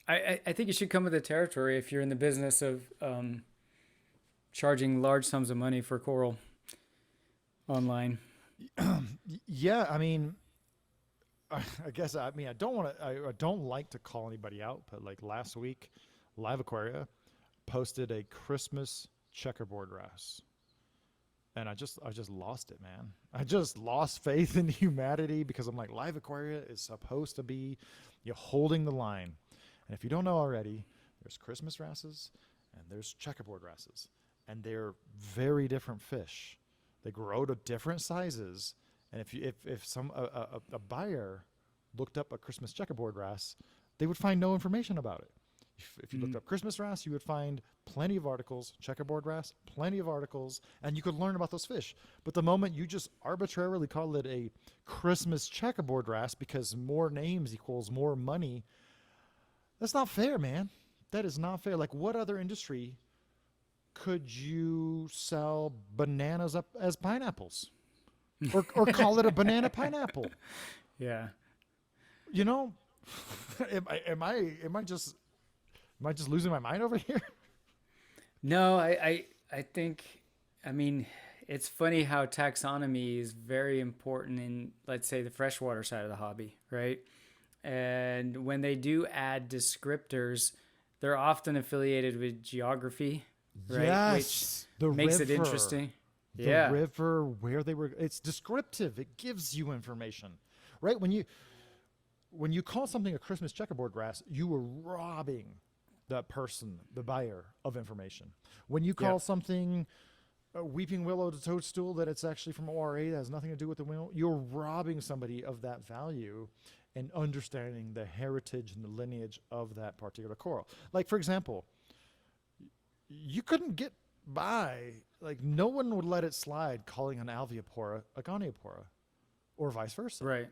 I think it should come with the territory if you're in the business of charging large sums of money for coral online. Yeah, I mean, I guess I don't like to call anybody out, but like last week, Live Aquaria posted a Christmas checkerboard wrasse. And I just lost it, man. I just lost faith in humanity because I'm like, Live Aquaria is supposed to be holding the line. And if you don't know already, there's Christmas wrasses and there's checkerboard wrasses. And they're very different fish. They grow to different sizes. And if a buyer looked up a Christmas checkerboard wrasse, they would find no information about it. If you looked up Christmas wrasse, you would find plenty of articles, checkerboard wrasse, plenty of articles, and you could learn about those fish. But the moment you just arbitrarily call it a Christmas checkerboard wrasse because more names equals more money, that's not fair, man. That is not fair. Like, what other industry could you sell bananas up as pineapples? Or call it a banana pineapple? Yeah. Am I just losing my mind over here? No, I think, it's funny how taxonomy is very important in, let's say, the freshwater side of the hobby, right? And when they do add descriptors, they're often affiliated with geography, right? Yes, which makes it interesting. The river, where they were, it's descriptive. It gives you information, right? When you call something a Christmas checkerboard wrasse, you were robbing that person, the buyer, of information. When you call something a weeping willow to toadstool that it's actually from ORA, that has nothing to do with the willow, you're robbing somebody of that value. and understanding the heritage and the lineage of that particular coral. Like, for example, you couldn't get by, like, no one would let it slide calling an alveopora a goniopora or vice versa. Right.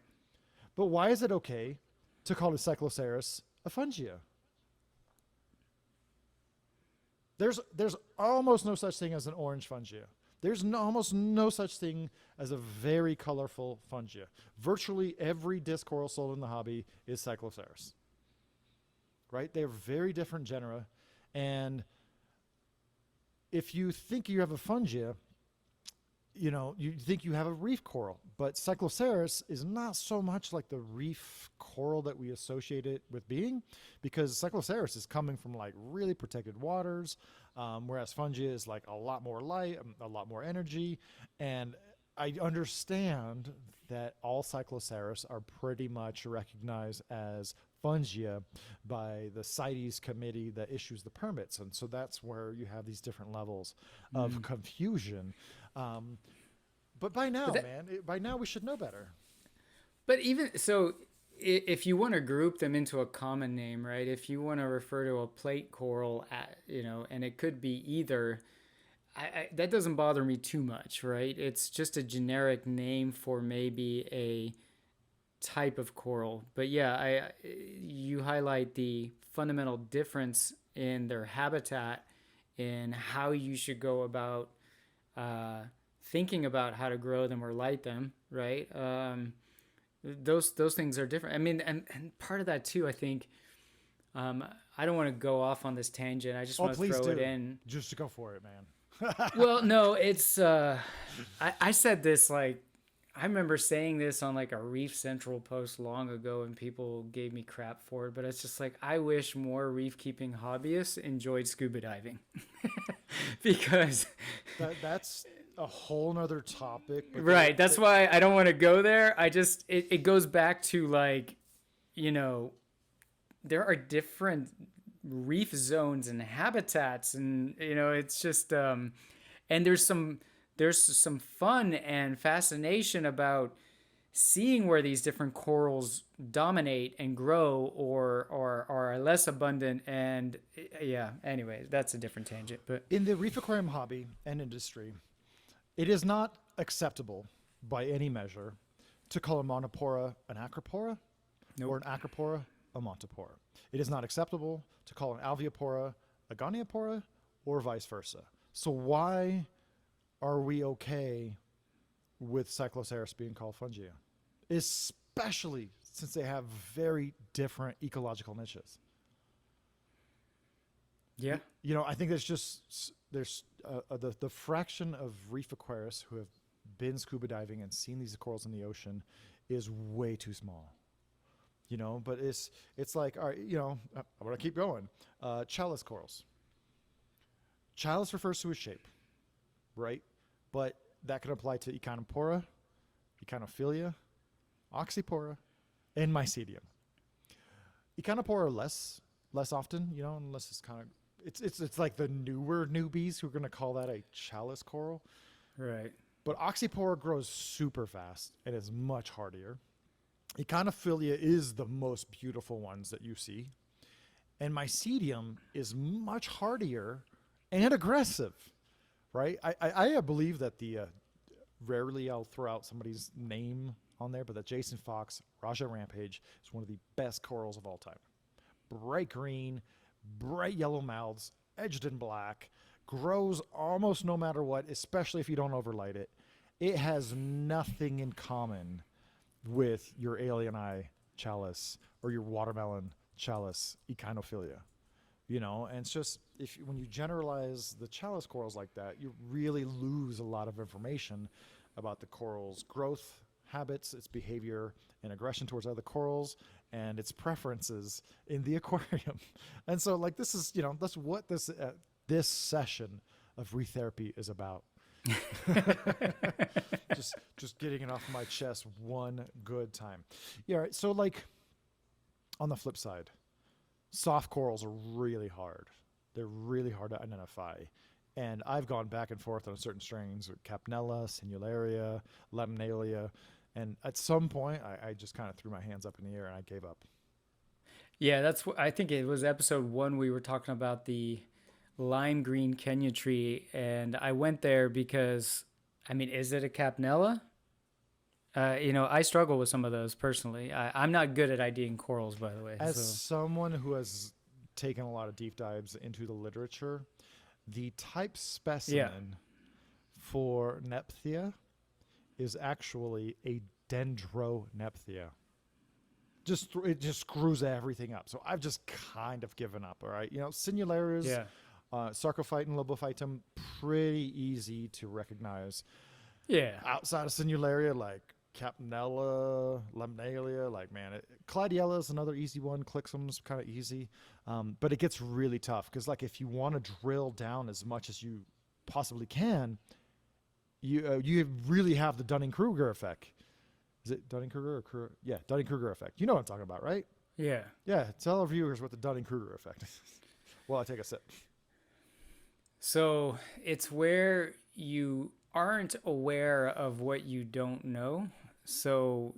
But why is it okay to call a cycloceras a fungia? There's almost no such thing as an orange fungia. There's almost no such thing as a very colorful fungia. Virtually every disc coral sold in the hobby is cycloceras. Right? They're very different genera. And if you think you have a fungia, you think you have a reef coral, but cycloceras is not so much like the reef coral that we associate it with being, because cycloceras is coming from like really protected waters, whereas fungia is like a lot more light, a lot more energy. And I understand that all cycloceras are pretty much recognized as fungia by the CITES committee that issues the permits. And so that's where you have these different levels of confusion. But by now, by now we should know better. But even so, if you want to group them into a common name, right? If you want to refer to a plate coral, and it could be either, that doesn't bother me too much, right? It's just a generic name for maybe a type of coral. But yeah, you highlight the fundamental difference in their habitat, in how you should go about thinking about how to grow them or light them, right? Those things are different. I mean, and part of that too, I think. I don't want to go off on this tangent. I just want to throw it in. Just go for it, man. Well, no, it's. I said this like. I remember saying this on like a Reef Central post long ago, and people gave me crap for it. But it's just like, I wish more reef keeping hobbyists enjoyed scuba diving, because that's a whole nother topic. Right. That's why I don't want to go there. It goes back to like, there are different reef zones and habitats, and it's just and there's some fun and fascination about seeing where these different corals dominate and grow or are less abundant. And yeah, anyway, that's a different tangent. But in the reef aquarium hobby and industry, it is not acceptable by any measure to call a monopora an acropora or an acropora a montopora. It is not acceptable to call an alveopora a goniopora or vice versa. So why are we okay with cycloceras being called fungia, especially since they have very different ecological niches? Yeah. I think there's the fraction of reef aquarists who have been scuba diving and seen these corals in the ocean is way too small. But it's like, all right, I want to keep going. Chalice corals. Chalice refers to a shape, right? But that can apply to Echinopora, Echinophilia, Oxypora, and Mycedium. Echinopora less often, unless it's kind of it's like the newer newbies who are going to call that a chalice coral. Right. But Oxypora grows super fast and is much hardier. Echinophilia is the most beautiful ones that you see. And Mycedium is much hardier and aggressive. Right? I believe that rarely I'll throw out somebody's name on there, but that Jason Fox Raja Rampage is one of the best corals of all time. Bright green, bright yellow mouths, edged in black, grows almost no matter what, especially if you don't overlight it. It has nothing in common with your alien eye chalice or your watermelon chalice Echinophilia. And it's just, when you generalize the chalice corals like that, you really lose a lot of information about the coral's growth habits, its behavior and aggression towards other corals, and its preferences in the aquarium. And so, like, this is, that's what this session of Reef Therapy is about. just getting it off my chest one good time. Yeah. Right, so, like, on the flip side, soft corals are really hard. They're really hard to identify. And I've gone back and forth on certain strains with Capnella, Sinularia, Laminalia, And at some point, I just kind of threw my hands up in the air and I gave up. Yeah, that's what I think it was episode 1 we were talking about the lime green Kenya tree, and I went there because I mean, is it a Capnella? I struggle with some of those personally. I'm not good at IDing corals, by the way. As So someone who has taken a lot of deep dives into the literature, the type yeah, specimen for Nephthia is actually a Dendronephthia. It just screws everything up. So I've just kind of given up. All right, Sinularis, yeah, Sarcophytum, Lobophytum, pretty easy to recognize. yeah, Outside of Sinularia, like Capnella, Lemnalia, like man, Cladiella is another easy one. Clixum's kind of easy, but it gets really tough because like if you want to drill down as much as you possibly can, you really have the Dunning-Kruger effect. Is it Dunning-Kruger or yeah, Dunning-Kruger effect? You know what I'm talking about, right? yeah. Yeah, tell our viewers what the Dunning-Kruger effect is. Well, I take a sip. So it's where you aren't aware of what you don't know. So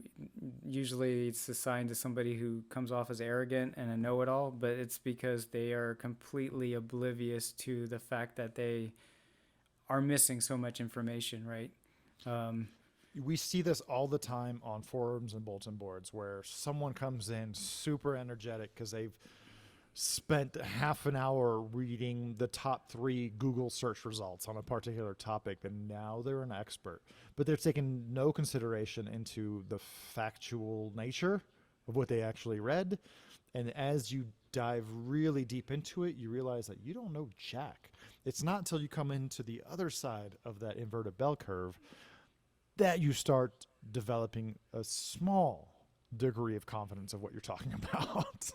usually it's assigned to somebody who comes off as arrogant and a know-it-all, but it's because they are completely oblivious to the fact that they are missing so much information, right? Um, We see this all the time on forums and bulletin boards where someone comes in super energetic because they've spent half an hour reading the top 3 Google search results on a particular topic, and now they're an expert. But they're taking no consideration into the factual nature of what they actually read. And as you dive really deep into it, you realize that you don't know jack. It's not until you come into the other side of that inverted bell curve that you start developing a small degree of confidence of what you're talking about.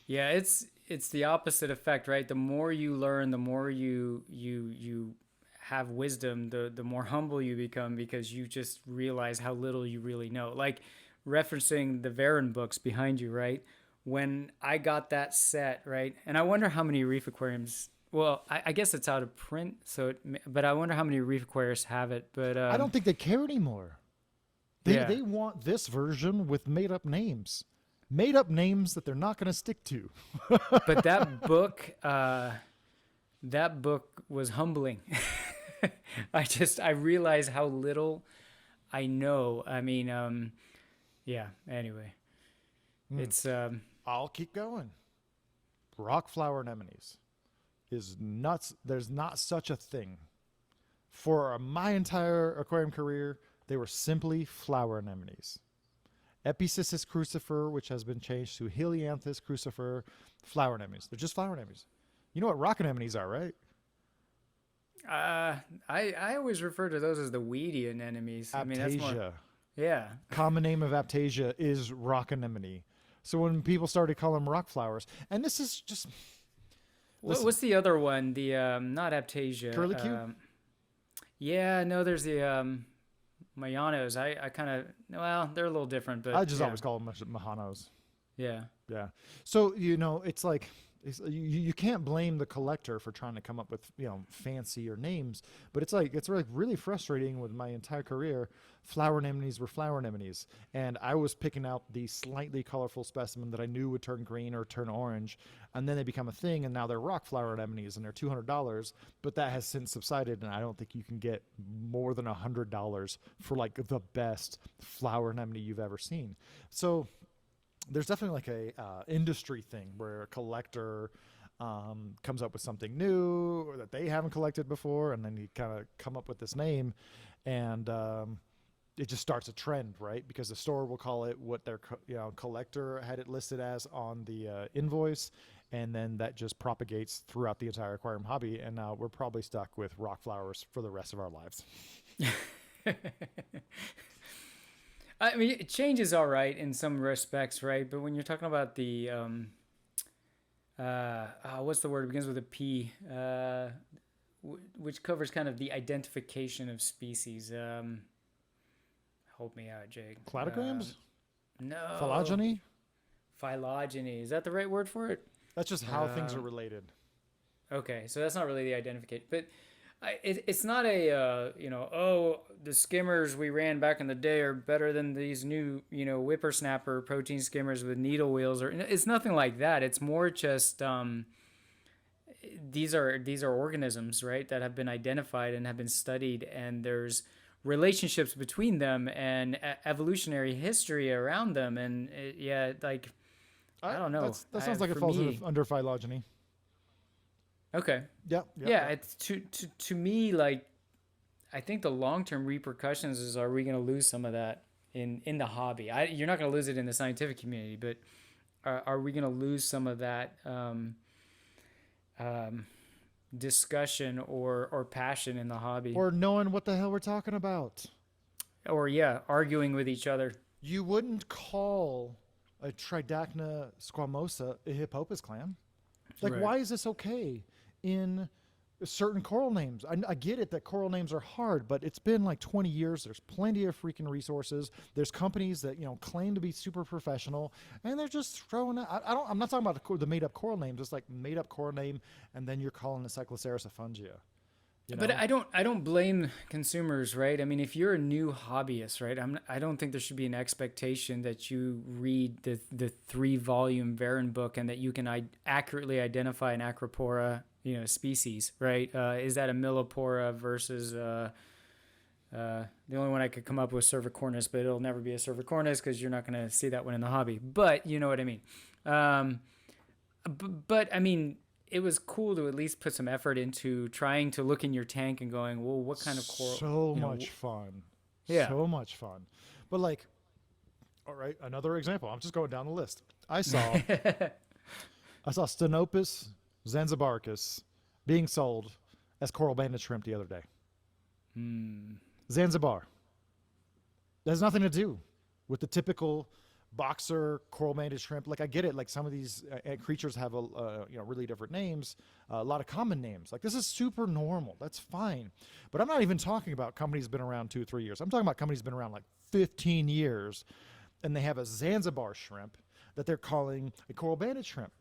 yeah, it's the opposite effect, right? The more you learn, the more you have wisdom, the more humble you become because you just realize how little you really know. Like referencing the Varan books behind you, right? When I got that set, right? And I wonder how many reef aquariums. Well, I guess it's out of print, but I wonder how many reef aquariums have it. But I don't think they care anymore. yeah, They want this version with made up names. Made up names that they're not going to stick to. but that book was humbling. I realize how little I know. I mean, yeah. Anyway, it's I'll keep going. Rock flower anemones is nuts. There's not such a thing. For my entire aquarium career, they were simply flower anemones. Epicystis crucifer, which has been changed to Helianthus crucifer, flower anemones. They're just flower anemones. You know what rock anemones are, right? I always refer to those as the weedy anemones. I mean, that's more. Aptasia. Yeah. Common name of Aptasia is rock anemone. So when people started calling them rock flowers, and this is just What's the other one? The not Aptasia. Curlicue? Yeah, no, there's the Mayanos. I kind of they're a little different, but I just yeah. always call them Mahanos. Yeah. Yeah. So it's like you can't blame the collector for trying to come up with fancier names, but it's like really frustrating. With my entire career, flower anemones were flower anemones, and I was picking out the slightly colorful specimen that I knew would turn green or turn orange, and then they become a thing, and now they're rock flower anemones, and they're $200. But that has since subsided, and I don't think you can get more than $100 for like the best flower anemone you've ever seen. So there's definitely like a industry thing where a collector comes up with something new or that they haven't collected before, and then you kind of come up with this name, and it just starts a trend, right? Because the store will call it what their collector had it listed as on the invoice, and then that just propagates throughout the entire aquarium hobby, and now we're probably stuck with rock flowers for the rest of our lives. I mean, change is all right in some respects, right? But when you're talking about the what's the word? It begins with a P, which covers kind of the identification of species. Help me out, Jake. Cladograms? No. Phylogeny? Phylogeny. Is that the right word for it? That's just how things are related. Okay, so that's not really the identification, but It's not a oh, the skimmers we ran back in the day are better than these new whippersnapper protein skimmers with needle wheels, or it's nothing like that. It's more just these are organisms, right, that have been identified and have been studied, and there's relationships between them and evolutionary history around them, and yeah, like I don't know. That sounds like it For falls me, under phylogeny. okay, Yeah, yeah, it's to me like I think the long term repercussions is, are we going to lose some of that in the hobby? You're not going to lose it in the scientific community, but are we going to lose some of that um, discussion or passion in the hobby, or knowing what the hell we're talking about. or yeah, arguing with each other? You wouldn't call a Tridacna squamosa a Hippopus clam. Like, Right. why is this okay in certain coral names? I get it that coral names are hard, but it's been like 20 years. There's plenty of freaking resources. There's companies that claim to be super professional, and they're just throwing out. I'm not talking about the made up coral names. It's like made up coral name, and then you're calling it Cycloceras fungia. But I don't blame consumers, right? I mean, if you're a new hobbyist, right, I don't think there should be an expectation that you read the 3-volume Varen book and that you can accurately identify an Acropora, species, right? Is that a Millipora versus the only one I could come up with, Cervicornis, but it'll never be a Cervicornis because you're not going to see that one in the hobby. But you know what I mean. But I mean, it was cool to at least put some effort into trying to look in your tank and going, well, what kind of coral? So much fun. Yeah. So much fun. But like, all right, another example. I'm just going down the list. I saw Stenopus zanzibaricus being sold as coral banded shrimp the other day. Zanzibar. That has nothing to do with the typical boxer coral banded shrimp. Like, I get it. Like, some of these creatures have really different names, a lot of common names. Like, this is super normal. That's fine. But I'm not even talking about companies been around 2-3 years. I'm talking about companies been around like 15 years, and they have a Zanzibar shrimp that they're calling a coral banded shrimp,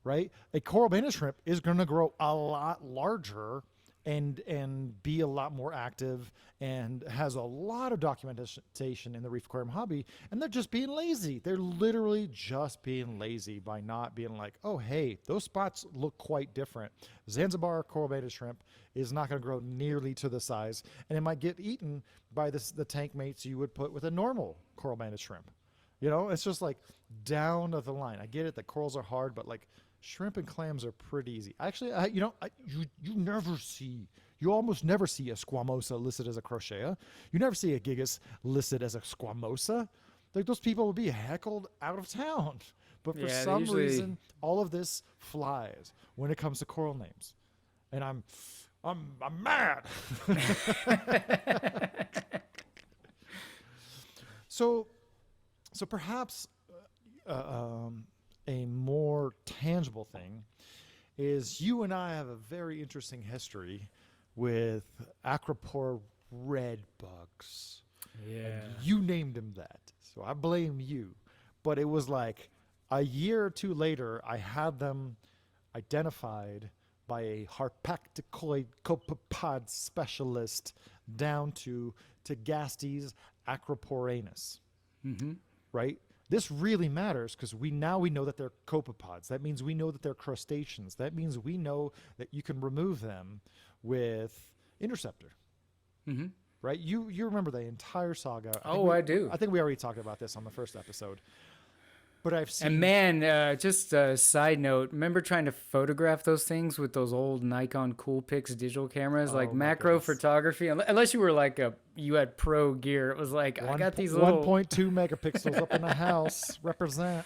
right? A coral banded shrimp is going to grow a lot larger and be a lot more active and has a lot of documentation in the reef aquarium hobby, and they're just being lazy. They're literally just being lazy by not being like, oh, hey, those spots look quite different. Zanzibar coral banded shrimp is not going to grow nearly to the size, and it might get eaten by the tank mates you would put with a normal coral banded shrimp. It's just like down to the line. I get it that corals are hard, but like shrimp and clams are pretty easy. Actually, you almost never see a squamosa listed as a crochet. You never see a gigas listed as a squamosa. Like, those people would be heckled out of town. But for some reason, all of this flies when it comes to coral names, and I'm mad. So perhaps a more tangible thing is you and I have a very interesting history with Acropora red bugs. Yeah. And you named them that, so I blame you. But it was like a year or two later, I had them identified by a harpacticoid copepod specialist down to Gastes acroporanus. Mm-hmm. Right? This really matters because we know that they're copepods. That means we know that they're crustaceans. That means we know that you can remove them with interceptor. Mm-hmm. Right? You remember the entire saga. I do. I think we already talked about this on the first episode. But I've seen... And man, just a side note, remember trying to photograph those things with those old Nikon Coolpix digital cameras, like macro photography? Unless you were like you had pro gear. It was like, I got these little... 1.2 megapixels up in the house. Represent.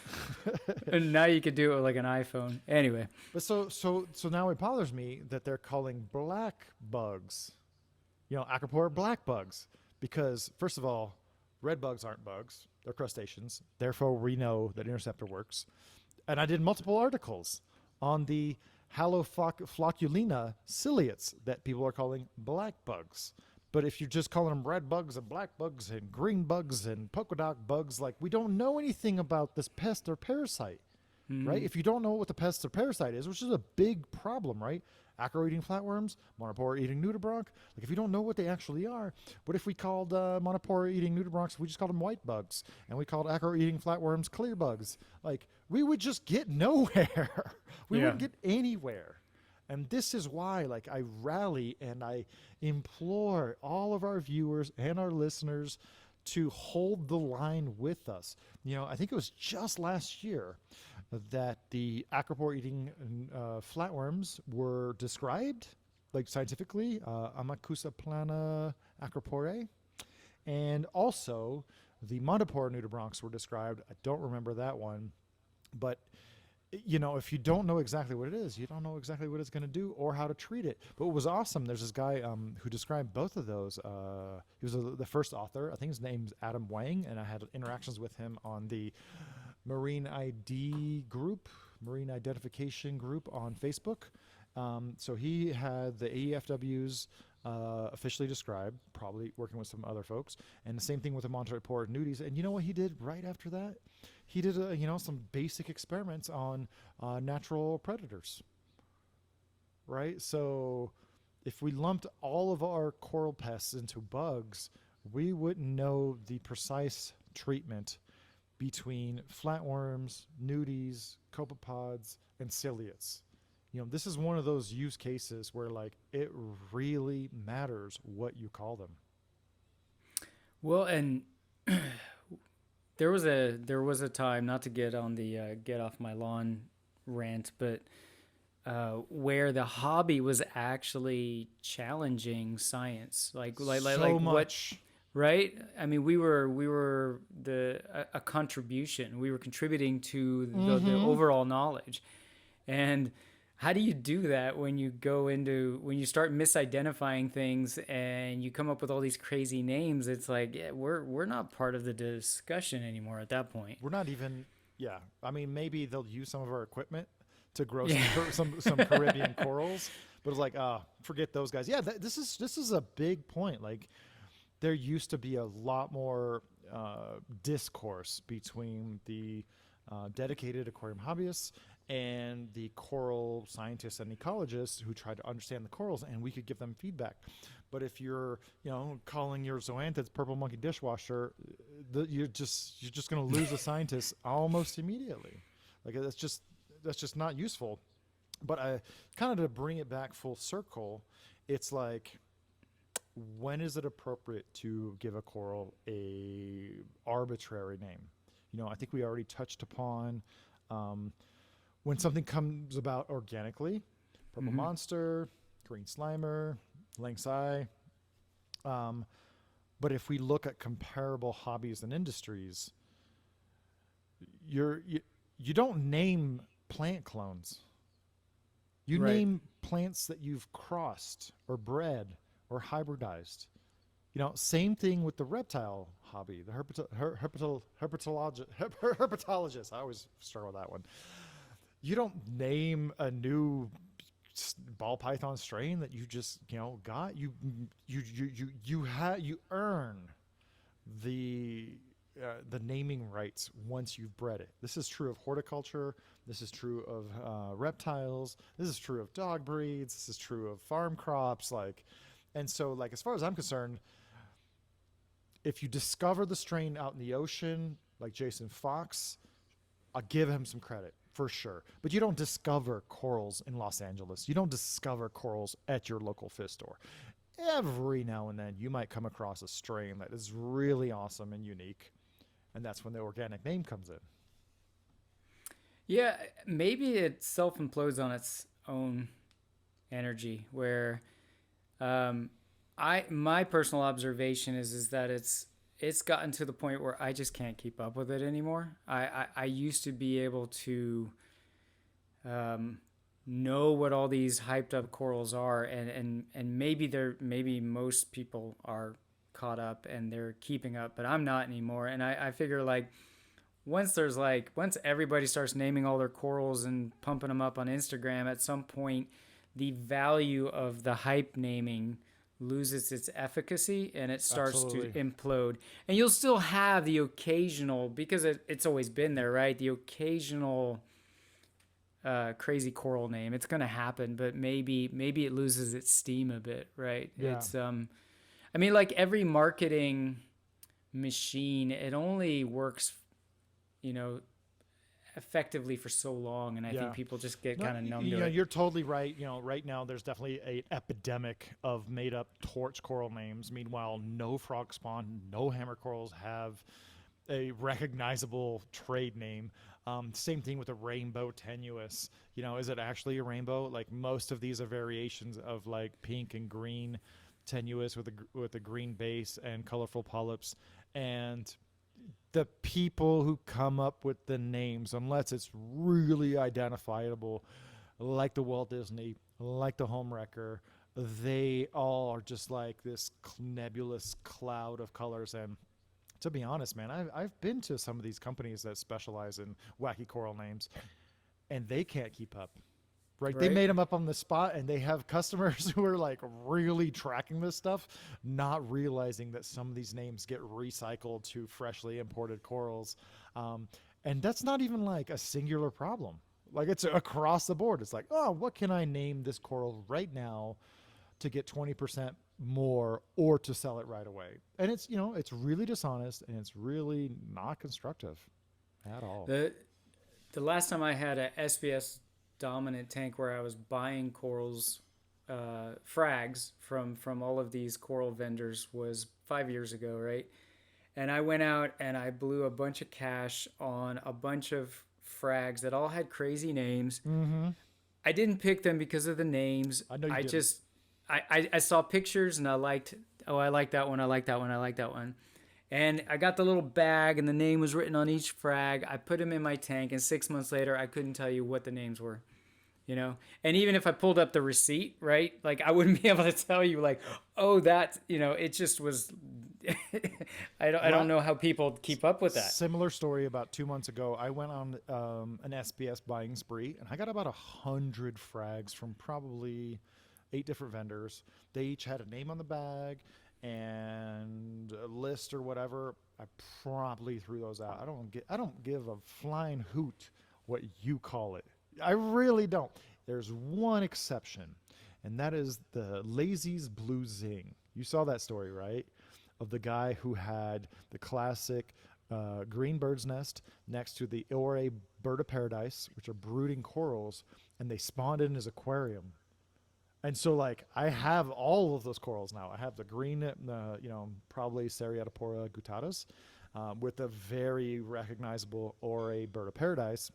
And now you could do it with like an iPhone. Anyway. But so now it bothers me that they're calling black bugs, Acropora black bugs. Because, first of all, red bugs aren't bugs. They're crustaceans. Therefore, we know that interceptor works. And I did multiple articles on the Haloflocculina ciliates that people are calling black bugs. But if you're just calling them red bugs and black bugs and green bugs and polka dot bugs, like, we don't know anything about this pest or parasite. right? Hmm. If you don't know what the pest or parasite is, which is a big problem, right? Acro-eating flatworms, monopore-eating nudibranch. Like if you don't know what they actually are, what if we called monopore-eating nudibranchs, we just called them white bugs, and we called acro-eating flatworms clear bugs? Like we would just get nowhere. We Yeah. wouldn't get anywhere. And this is why, like, I rally and I implore all of our viewers and our listeners to hold the line with us. I think it was just last year that the acropore eating flatworms were described, like scientifically, Amacusa plana acropore. And also, the Montipore nudibranchs were described. I don't remember that one, but if you don't know exactly what it is, you don't know exactly what it's going to do or how to treat it. But what was awesome, there's this guy who described both of those. He was the first author. I think his name's Adam Wang, and I had interactions with him on the Marine ID group, Marine Identification group on Facebook. So he had the AEFWs officially described, probably working with some other folks, and the same thing with the Montipore nudies. And you know what he did right after that? He did some basic experiments on natural predators, right? So if we lumped all of our coral pests into bugs, we wouldn't know the precise treatment between flatworms, nudies, copepods, and ciliates. This is one of those use cases where like it really matters what you call them. Well, and there was a time, not to get on the get off my lawn rant, but where the hobby was actually challenging science, So what, much. right? I mean, we were a contribution. We were contributing to the Mm-hmm. overall knowledge, and how do you do that when when you start misidentifying things and you come up with all these crazy names? It's like, yeah, we're not part of the discussion anymore at that point. We're not even. Yeah, I mean, maybe they'll use some of our equipment to grow Yeah. some Caribbean corals, but it's like, forget those guys. Yeah, this is a big point. Like, there used to be a lot more discourse between the dedicated aquarium hobbyists and the coral scientists and ecologists who tried to understand the corals, and we could give them feedback. But if you're, calling your zoanthids purple monkey dishwasher, you're just going to lose a scientist almost immediately. Like that's just not useful. But I kind of to bring it back full circle, it's like, when is it appropriate to give a coral a arbitrary name? I think we already touched upon um, when something comes about organically, purple Hmm. monster, green slimer, lynx eye. Um, but if we look at comparable hobbies and industries, you don't name plant clones. You Right. name plants that you've crossed or bred or hybridized. Same thing with the reptile hobby, the herpetologist. I always struggle with that one. You don't name a new ball python strain that you just got. You earn the the naming rights once you've bred it. This is true of horticulture. This is true of reptiles. This is true of dog breeds. This is true of farm crops. And so, as far as I'm concerned, if you discover the strain out in the ocean, like Jason Fox, I'll give him some credit for sure. But you don't discover corals in Los Angeles. You don't discover corals at your local fish store. Every now and then, you might come across a strain that is really awesome and unique, and that's when the organic name comes in. Yeah, maybe it self implodes on its own energy. Where um, I my personal observation is that it's gotten to the point where I just can't keep up with it anymore. I used to be able to um, know what all these hyped up corals are, and maybe most people are caught up and they're keeping up, but I'm not anymore. And I figure like once everybody starts naming all their corals and pumping them up on Instagram, at some point the value of the hype naming loses its efficacy and it starts to Absolutely. implode. And you'll still have the occasional, because it's always been there, right? The occasional crazy coral name. It's going to happen, but maybe it loses its steam a bit, right? Yeah. It's I mean, like every marketing machine, it only works, you know, effectively for so long, and I think Yeah. people just get No, kind of numb to know, it. you're totally right. Right now there's definitely an epidemic of made up torch coral names. Meanwhile, no frog spawn, no hammer corals have a recognizable trade name. Same thing with the rainbow tenuous. Is it actually a rainbow? Like most of these are variations of like pink and green tenuous with a green base and colorful polyps. And the people who come up with the names, unless it's really identifiable, like the Walt Disney, like the Homewrecker, they all are just like this nebulous cloud of colors. And to be honest, man, I've been to some of these companies that specialize in wacky coral names, and they can't keep up. Right? They Right. made them up on the spot, and they have customers who are like really tracking this stuff, not realizing that some of these names get recycled to freshly imported corals. And that's not even like a singular problem. Like it's across the board. It's like, oh, what can I name this coral right now to get 20% more or to sell it right away? And it's really dishonest, and it's really not constructive at all. The last time I had a SBS dominant tank where I was buying corals, frags from all of these coral vendors was 5 years ago, right? And I went out and I blew a bunch of cash on a bunch of frags that all had crazy names. Mm-hmm. I didn't pick them because of the names. I know you I didn't. just I saw pictures and I liked, oh, I like that one, I like that one, I like that one. And I got the little bag and the name was written on each frag. I put them in my tank, and 6 months later I couldn't tell you what the names were. And even if I pulled up the receipt, right, like I wouldn't be able to tell you, like, oh, that, it just was I don't know how people keep up with that. Similar story. About 2 months ago, I went on an SBS buying spree, and I got about 100 frags from probably 8 different vendors. They each had a name on the bag and a list or whatever. I probably threw those out. I don't give a flying hoot what you call it. I really don't. There's one exception, and that is the Lazy's Blue Zing. You saw that story, right? Of the guy who had the classic green bird's nest next to the Ore bird of paradise, which are brooding corals, and they spawned in his aquarium. And so, like, I have all of those corals now. I have the green, probably Seriatopora guttatus, with a very recognizable Ore bird of paradise.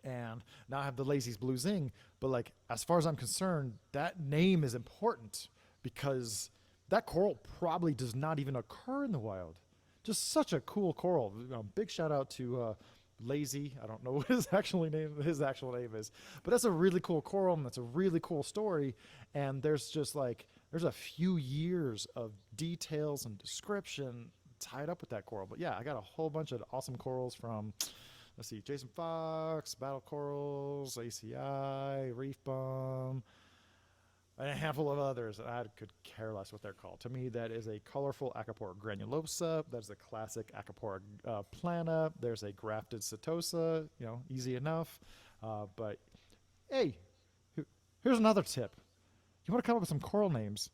And now I have the Lazy's Blue Zing. But, like, as far as I'm concerned, that name is important because that coral probably does not even occur in the wild. Just such a cool coral. Big shout out to Lazy. I don't know what his actual name is, but that's a really cool coral, and that's a really cool story. And there's a few years of details and description tied up with that coral. But yeah, I got a whole bunch of awesome corals from, let's see, Jason Fox, Battle Corals, ACI, Reef Bum, and a handful of others. I could care less what they're called. To me, that is a colorful Acropora granulosa. That's a classic Acropora plana. There's a grafted setosa, easy enough. But hey, here's another tip. You want to come up with some coral names,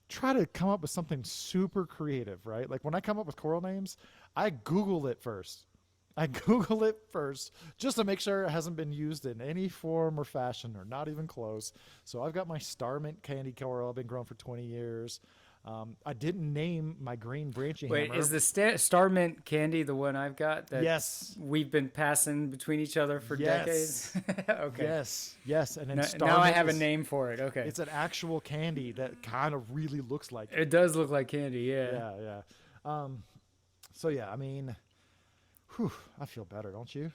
try to come up with something super creative, right? Like when I come up with coral names, I Google it first. Just to make sure it hasn't been used in any form or fashion, or not even close. So I've got my Starmint candy coral. I've been growing for 20 years. I didn't name my green branchy Wait, hammer. is the Starmint candy the one I've got that Yes. we've been passing between each other for decades? Okay. Yes. And then Now I Starmint have a name for it. Okay. It's an actual candy that kind of really looks like it. It does look like candy, yeah. Yeah. So yeah, I mean, I feel better, don't you?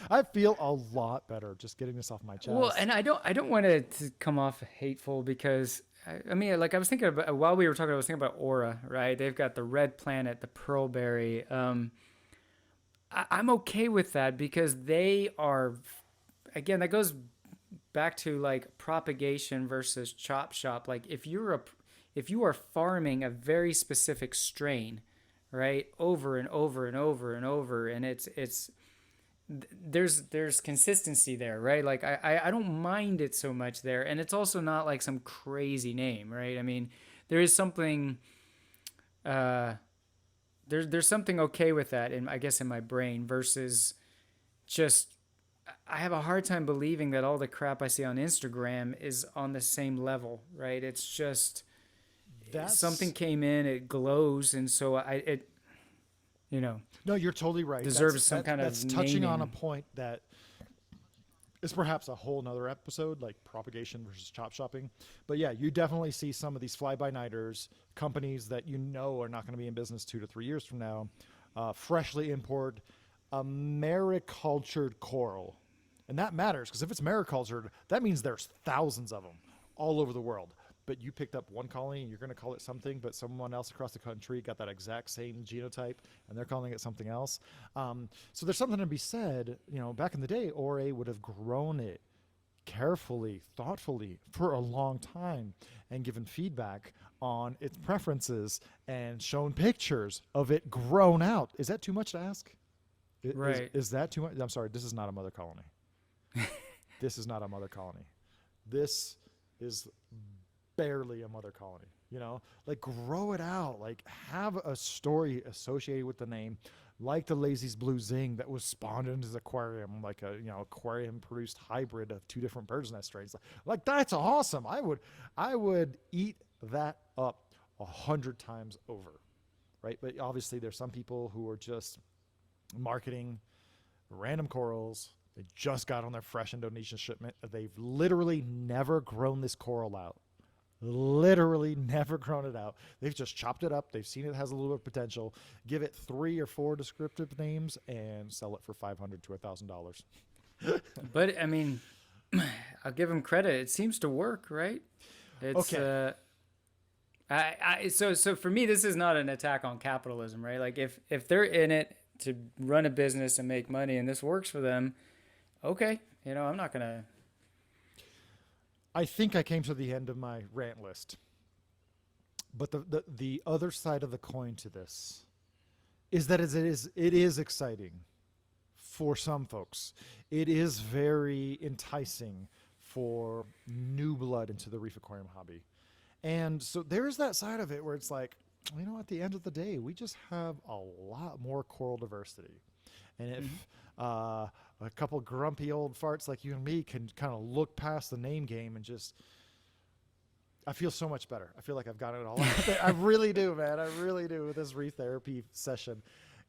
I feel a lot better just getting this off my chest. Well, and I don't want it to come off hateful because I mean, like I was thinking about while we were talking, I was thinking about Aura, right? They've got the red planet, the pearlberry. I'm okay with that because they are, again, that goes back to like propagation versus chop shop. Like if you are farming a very specific strain, right, over and over and over and over, and it's there's consistency there, right? Like I don't mind it so much there, and it's also not like some crazy name, right? I mean, there is something uh there's something okay with that in, I guess, in my brain versus just, I have a hard time believing that all the crap I see on Instagram is on the same level, right? It's just something That's came in, it glows, and so it, you know, no, you're totally right. deserves some kind of That's touching on a naming. point that is perhaps a whole nother episode, like propagation versus chop shopping. But yeah, you definitely see some of these fly by nighters, companies that you know are not going to be in business 2 to 3 years from now, freshly imported Americultured coral. And that matters because if it's maricultured, that means there's thousands of them all over the world. But you picked up one colony and you're going to call it something, but someone else across the country got that exact same genotype and they're calling it something else. So there's something to be said. You know, back in the day, Ore would have grown it carefully, thoughtfully for a long time and given feedback on its preferences and shown pictures of it grown out. Is that too much to ask? Right. Is that too much? I'm sorry, this is not a mother colony. This is not a mother colony. This is barely a mother colony. You know, like grow it out, like have a story associated with the name, like the Lazy's Blue Zing that was spawned into his aquarium, like a aquarium produced hybrid of two different bird's nest strains. Like that's awesome. I would eat that up 100 times over, right? But obviously, there's some people who are just marketing random corals. They just got on their fresh Indonesian shipment. They've literally never grown this coral out. Literally never grown it out. They've just chopped it up. They've seen it has a little bit of potential. Give it 3 or 4 descriptive names and sell it for $500 to $1,000. But I mean, I'll give them credit. It seems to work, right? It's Okay. so for me, this is not an attack on capitalism, right? Like if they're in it to run a business and make money, and this works for them, okay, I'm not gonna. I think I came to the end of my rant list. But the other side of the coin to this is that it is exciting for some folks. It is very enticing for new blood into the reef aquarium hobby. And so there's that side of it where it's like, at the end of the day, we just have a lot more coral diversity. And if a couple grumpy old farts like you and me can kind of look past the name game and just, I feel so much better. I feel like I've got it all out there. I really do, man. I really do with this reef therapy session.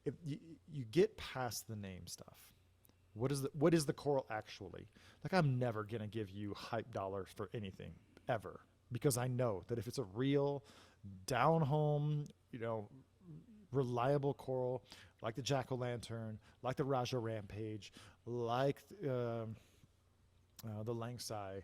If you get past the name stuff. What is the coral actually? Like, I'm never going to give you hype dollars for anything ever, because I know that if it's a real down home, reliable coral, like the jack-o'-lantern, like the Raja Rampage, like the Langsai,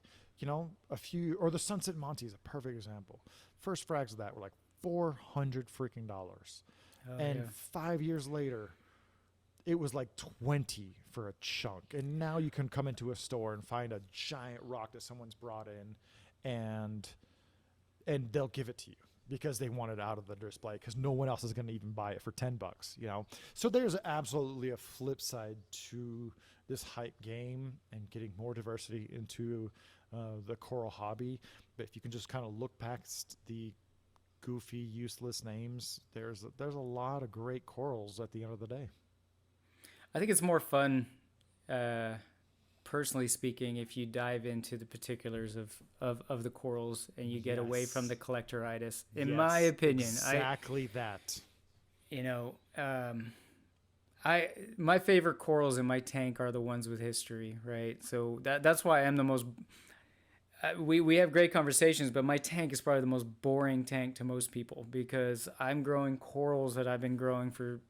a few, or the Sunset Monty is a perfect example. First frags of that were like $400 freaking dollars. Oh, And yeah. 5 years later, it was like 20 for a chunk. And now you can come into a store and find a giant rock that someone's brought in, and they'll give it to you because they want it out of the display, because no one else is going to even buy it for $10, So there's absolutely a flip side to this hype game and getting more diversity into the coral hobby. But if you can just kind of look past the goofy, useless names, there's a lot of great corals at the end of the day. I think it's more fun, personally speaking, if you dive into the particulars of the corals and you get away from Yes. the collectoritis. In Yes, my opinion, exactly that. you know, um, my favorite corals in my tank are the ones with history, right? So that's why I'm the most. We have great conversations, but my tank is probably the most boring tank to most people because I'm growing corals that I've been growing for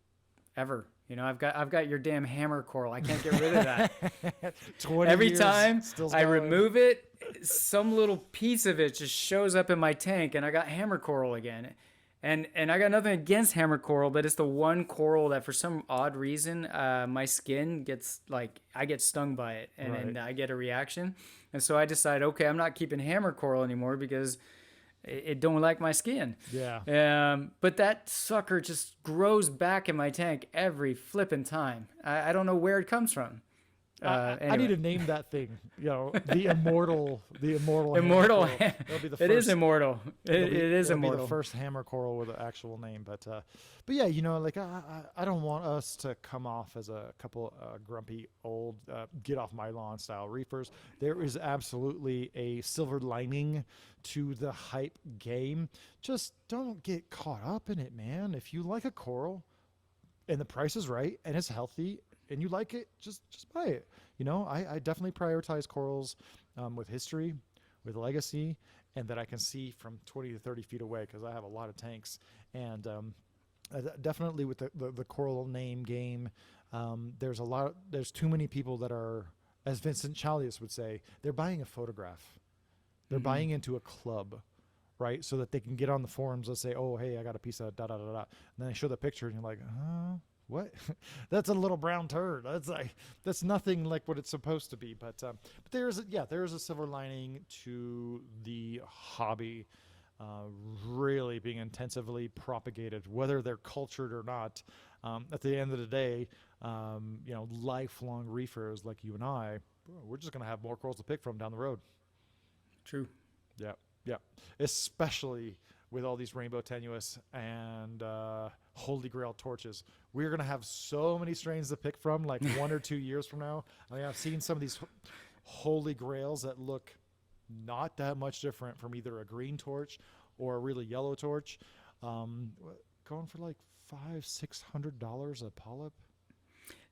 ever. I've got your damn hammer coral. I can't get rid of that. 20 Every years, time still I going. remove it, some little piece of it just shows up in my tank, and I got hammer coral again. And I got nothing against hammer coral, but it's the one coral that for some odd reason my skin gets, like, I get stung by it, and Right. I get a reaction. And so I decide, okay, I'm not keeping hammer coral anymore because it don't like my skin. Yeah. But that sucker just grows back in my tank every flipping time. I don't know where it comes from. I need Anyway. to name that thing. The immortal hammer Immortal. coral. It'll be the It is first. immortal. It is It'll be the immortal. first hammer coral with an actual name. But yeah, like I don't want us to come off as a couple grumpy old get off my lawn style reefers. There is absolutely a silver lining to the hype game. Just don't get caught up in it, man. If you like a coral and the price is right and it's healthy and you like it, just buy it. I definitely prioritize corals with history, with legacy, and that I can see from 20 to 30 feet away because I have a lot of tanks. And definitely with the coral name game, there's too many people that are, as Vincent Chalius would say, they're buying a photograph. They're buying into a club, right? So that they can get on the forums and say, oh, hey, I got a piece of da da da da. And then they show the picture and you're like, what? That's a little brown turd. That's nothing like what it's supposed to be. But there is a silver lining to the hobby really being intensively propagated, whether they're cultured or not. At the end of the day, lifelong reefers like you and I, we're just gonna have more corals to pick from down the road. True. Yeah, yeah. Especially with all these rainbow tenuous and holy grail torches. We're going to have so many strains to pick from like 1 or 2 years from now. I mean, I've seen some of these holy grails that look not that much different from either a green torch or a really yellow torch. Going for like $500-$600 a polyp.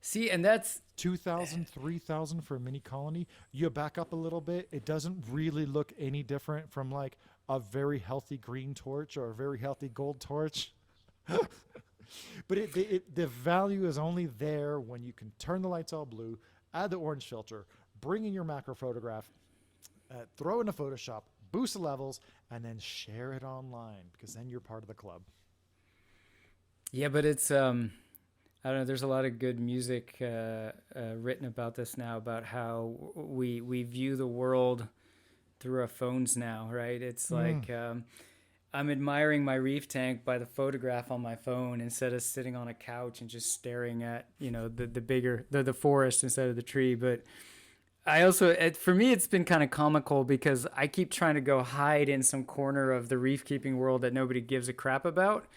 See, and that's 2,000, 3,000 for a mini colony. You back up a little bit, it doesn't really look any different from like a very healthy green torch or a very healthy gold torch. But the value is only there when you can turn the lights all blue, add the orange filter, bring in your macro photograph, throw in a Photoshop, boost the levels, and then share it online because then you're part of the club. yeah, but it's I don't know. There's a lot of good music written about this now, about how we view the world through our phones now, right? It's like I'm admiring my reef tank by the photograph on my phone instead of sitting on a couch and just staring at the forest instead of the tree. But I also, for me, it's been kind of comical because I keep trying to go hide in some corner of the reef keeping world that nobody gives a crap about.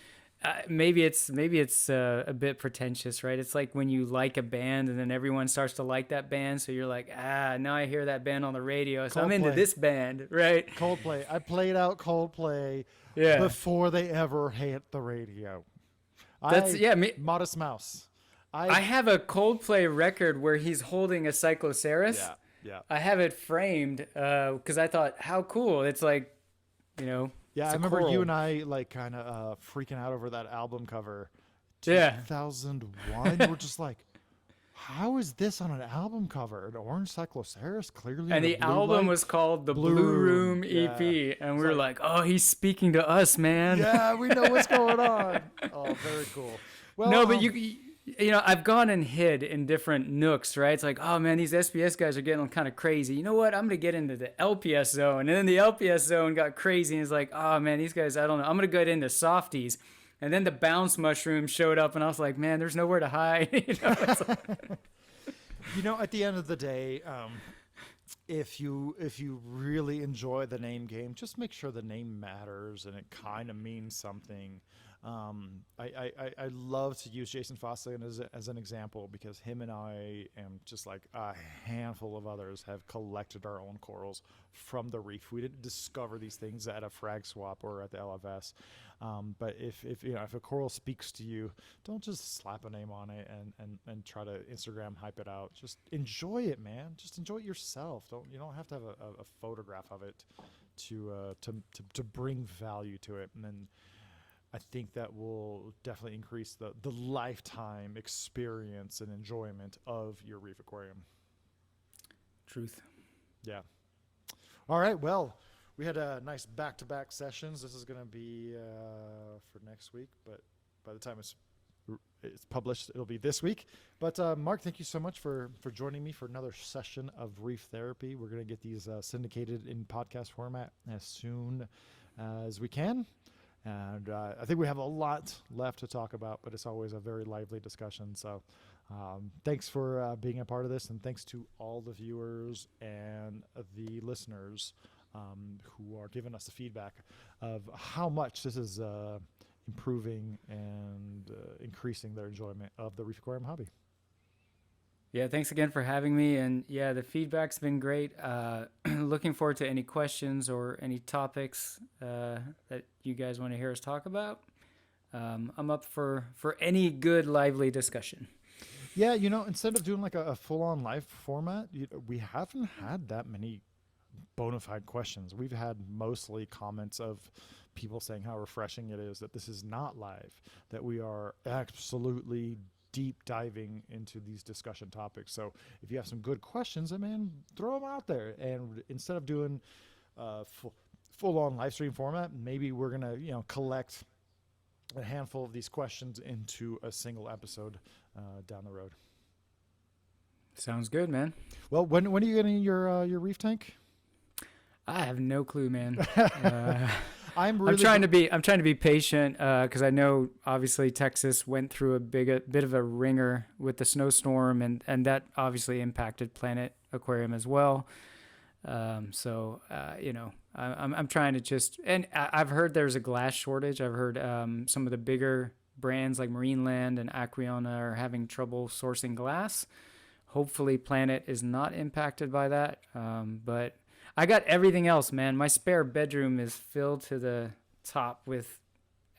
Maybe it's a bit pretentious, right? It's like when you like a band and then everyone starts to like that band, so you're like, now I hear that band on the radio, so I'm into this band, right? Coldplay. I played out Coldplay before they ever hit the radio. Modest Mouse. I have a Coldplay record where he's holding a Cycloceras. Yeah. I have it framed because I thought, how cool! It's like, Yeah, I remember you and I like kind of freaking out over that album cover. 2001. We're just like, how is this on an album cover? An orange Cycloceras, clearly. And the album was called the Blue Room EP. Yeah. And we were like, oh, he's speaking to us, man. Yeah, we know what's going on. Oh, very cool. Well, no, but I've gone and hid in different nooks, right? It's like, oh man, these SPS guys are getting kind of crazy. You know what? I'm going to get into the LPS zone. And then the LPS zone got crazy. And it's like, oh man, these guys, I don't know. I'm going to get into softies. And then the bounce mushroom showed up and I was like, man, there's nowhere to hide. At the end of the day, if you really enjoy the name game, just make sure the name matters and it kind of means something. I love to use Jason Fosslin as an example because him and I and just like a handful of others have collected our own corals from the reef. We didn't discover these things at a frag swap or at the LFS. But if a coral speaks to you, don't just slap a name on it and try to Instagram hype it out. Just enjoy it, man. Just enjoy it yourself. You don't have to have a photograph of it to bring value to it. And then I think that will definitely increase the lifetime experience and enjoyment of your reef aquarium. Truth. Yeah. All right. Well, we had a nice back-to-back sessions. This is going to be for next week, but by the time it's published, it'll be this week. But Mark, thank you so much for joining me for another session of Reef Therapy. We're going to get these syndicated in podcast format as soon as we can. And I think we have a lot left to talk about, but it's always a very lively discussion. So thanks for being a part of this, and thanks to all the viewers and the listeners who are giving us the feedback of how much this is improving and increasing their enjoyment of the reef aquarium hobby. Yeah, thanks again for having me. And yeah, the feedback's been great. Looking forward to any questions or any topics that you guys want to hear us talk about. I'm up for any good, lively discussion. Yeah, instead of doing like a full-on live format, we haven't had that many bona fide questions. We've had mostly comments of people saying how refreshing it is that this is not live, that we are absolutely deep diving into these discussion topics. So if you have some good questions, man, throw them out there. And instead of doing full on live stream format, maybe we're gonna collect a handful of these questions into a single episode down the road. Sounds good, man. Well, when are you getting your reef tank? I have no clue, man. I'm trying to be patient because I know obviously Texas went through a bit of a ringer with the snowstorm, and that obviously impacted Planet Aquarium as well. I'm trying to I've heard there's a glass shortage. I've heard some of the bigger brands like Marineland and Acriona are having trouble sourcing glass. Hopefully Planet is not impacted by that, but I got everything else, man. My spare bedroom is filled to the top with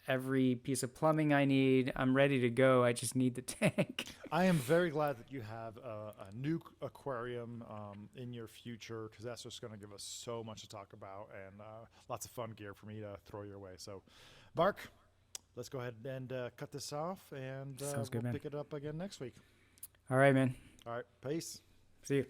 every piece of plumbing I need. I'm ready to go. I just need the tank. I am very glad that you have a new aquarium in your future, because that's just going to give us so much to talk about and lots of fun gear for me to throw your way. So, Mark, let's go ahead and cut this off, and we'll pick it up again next week. All right, man. All right. Peace. See you.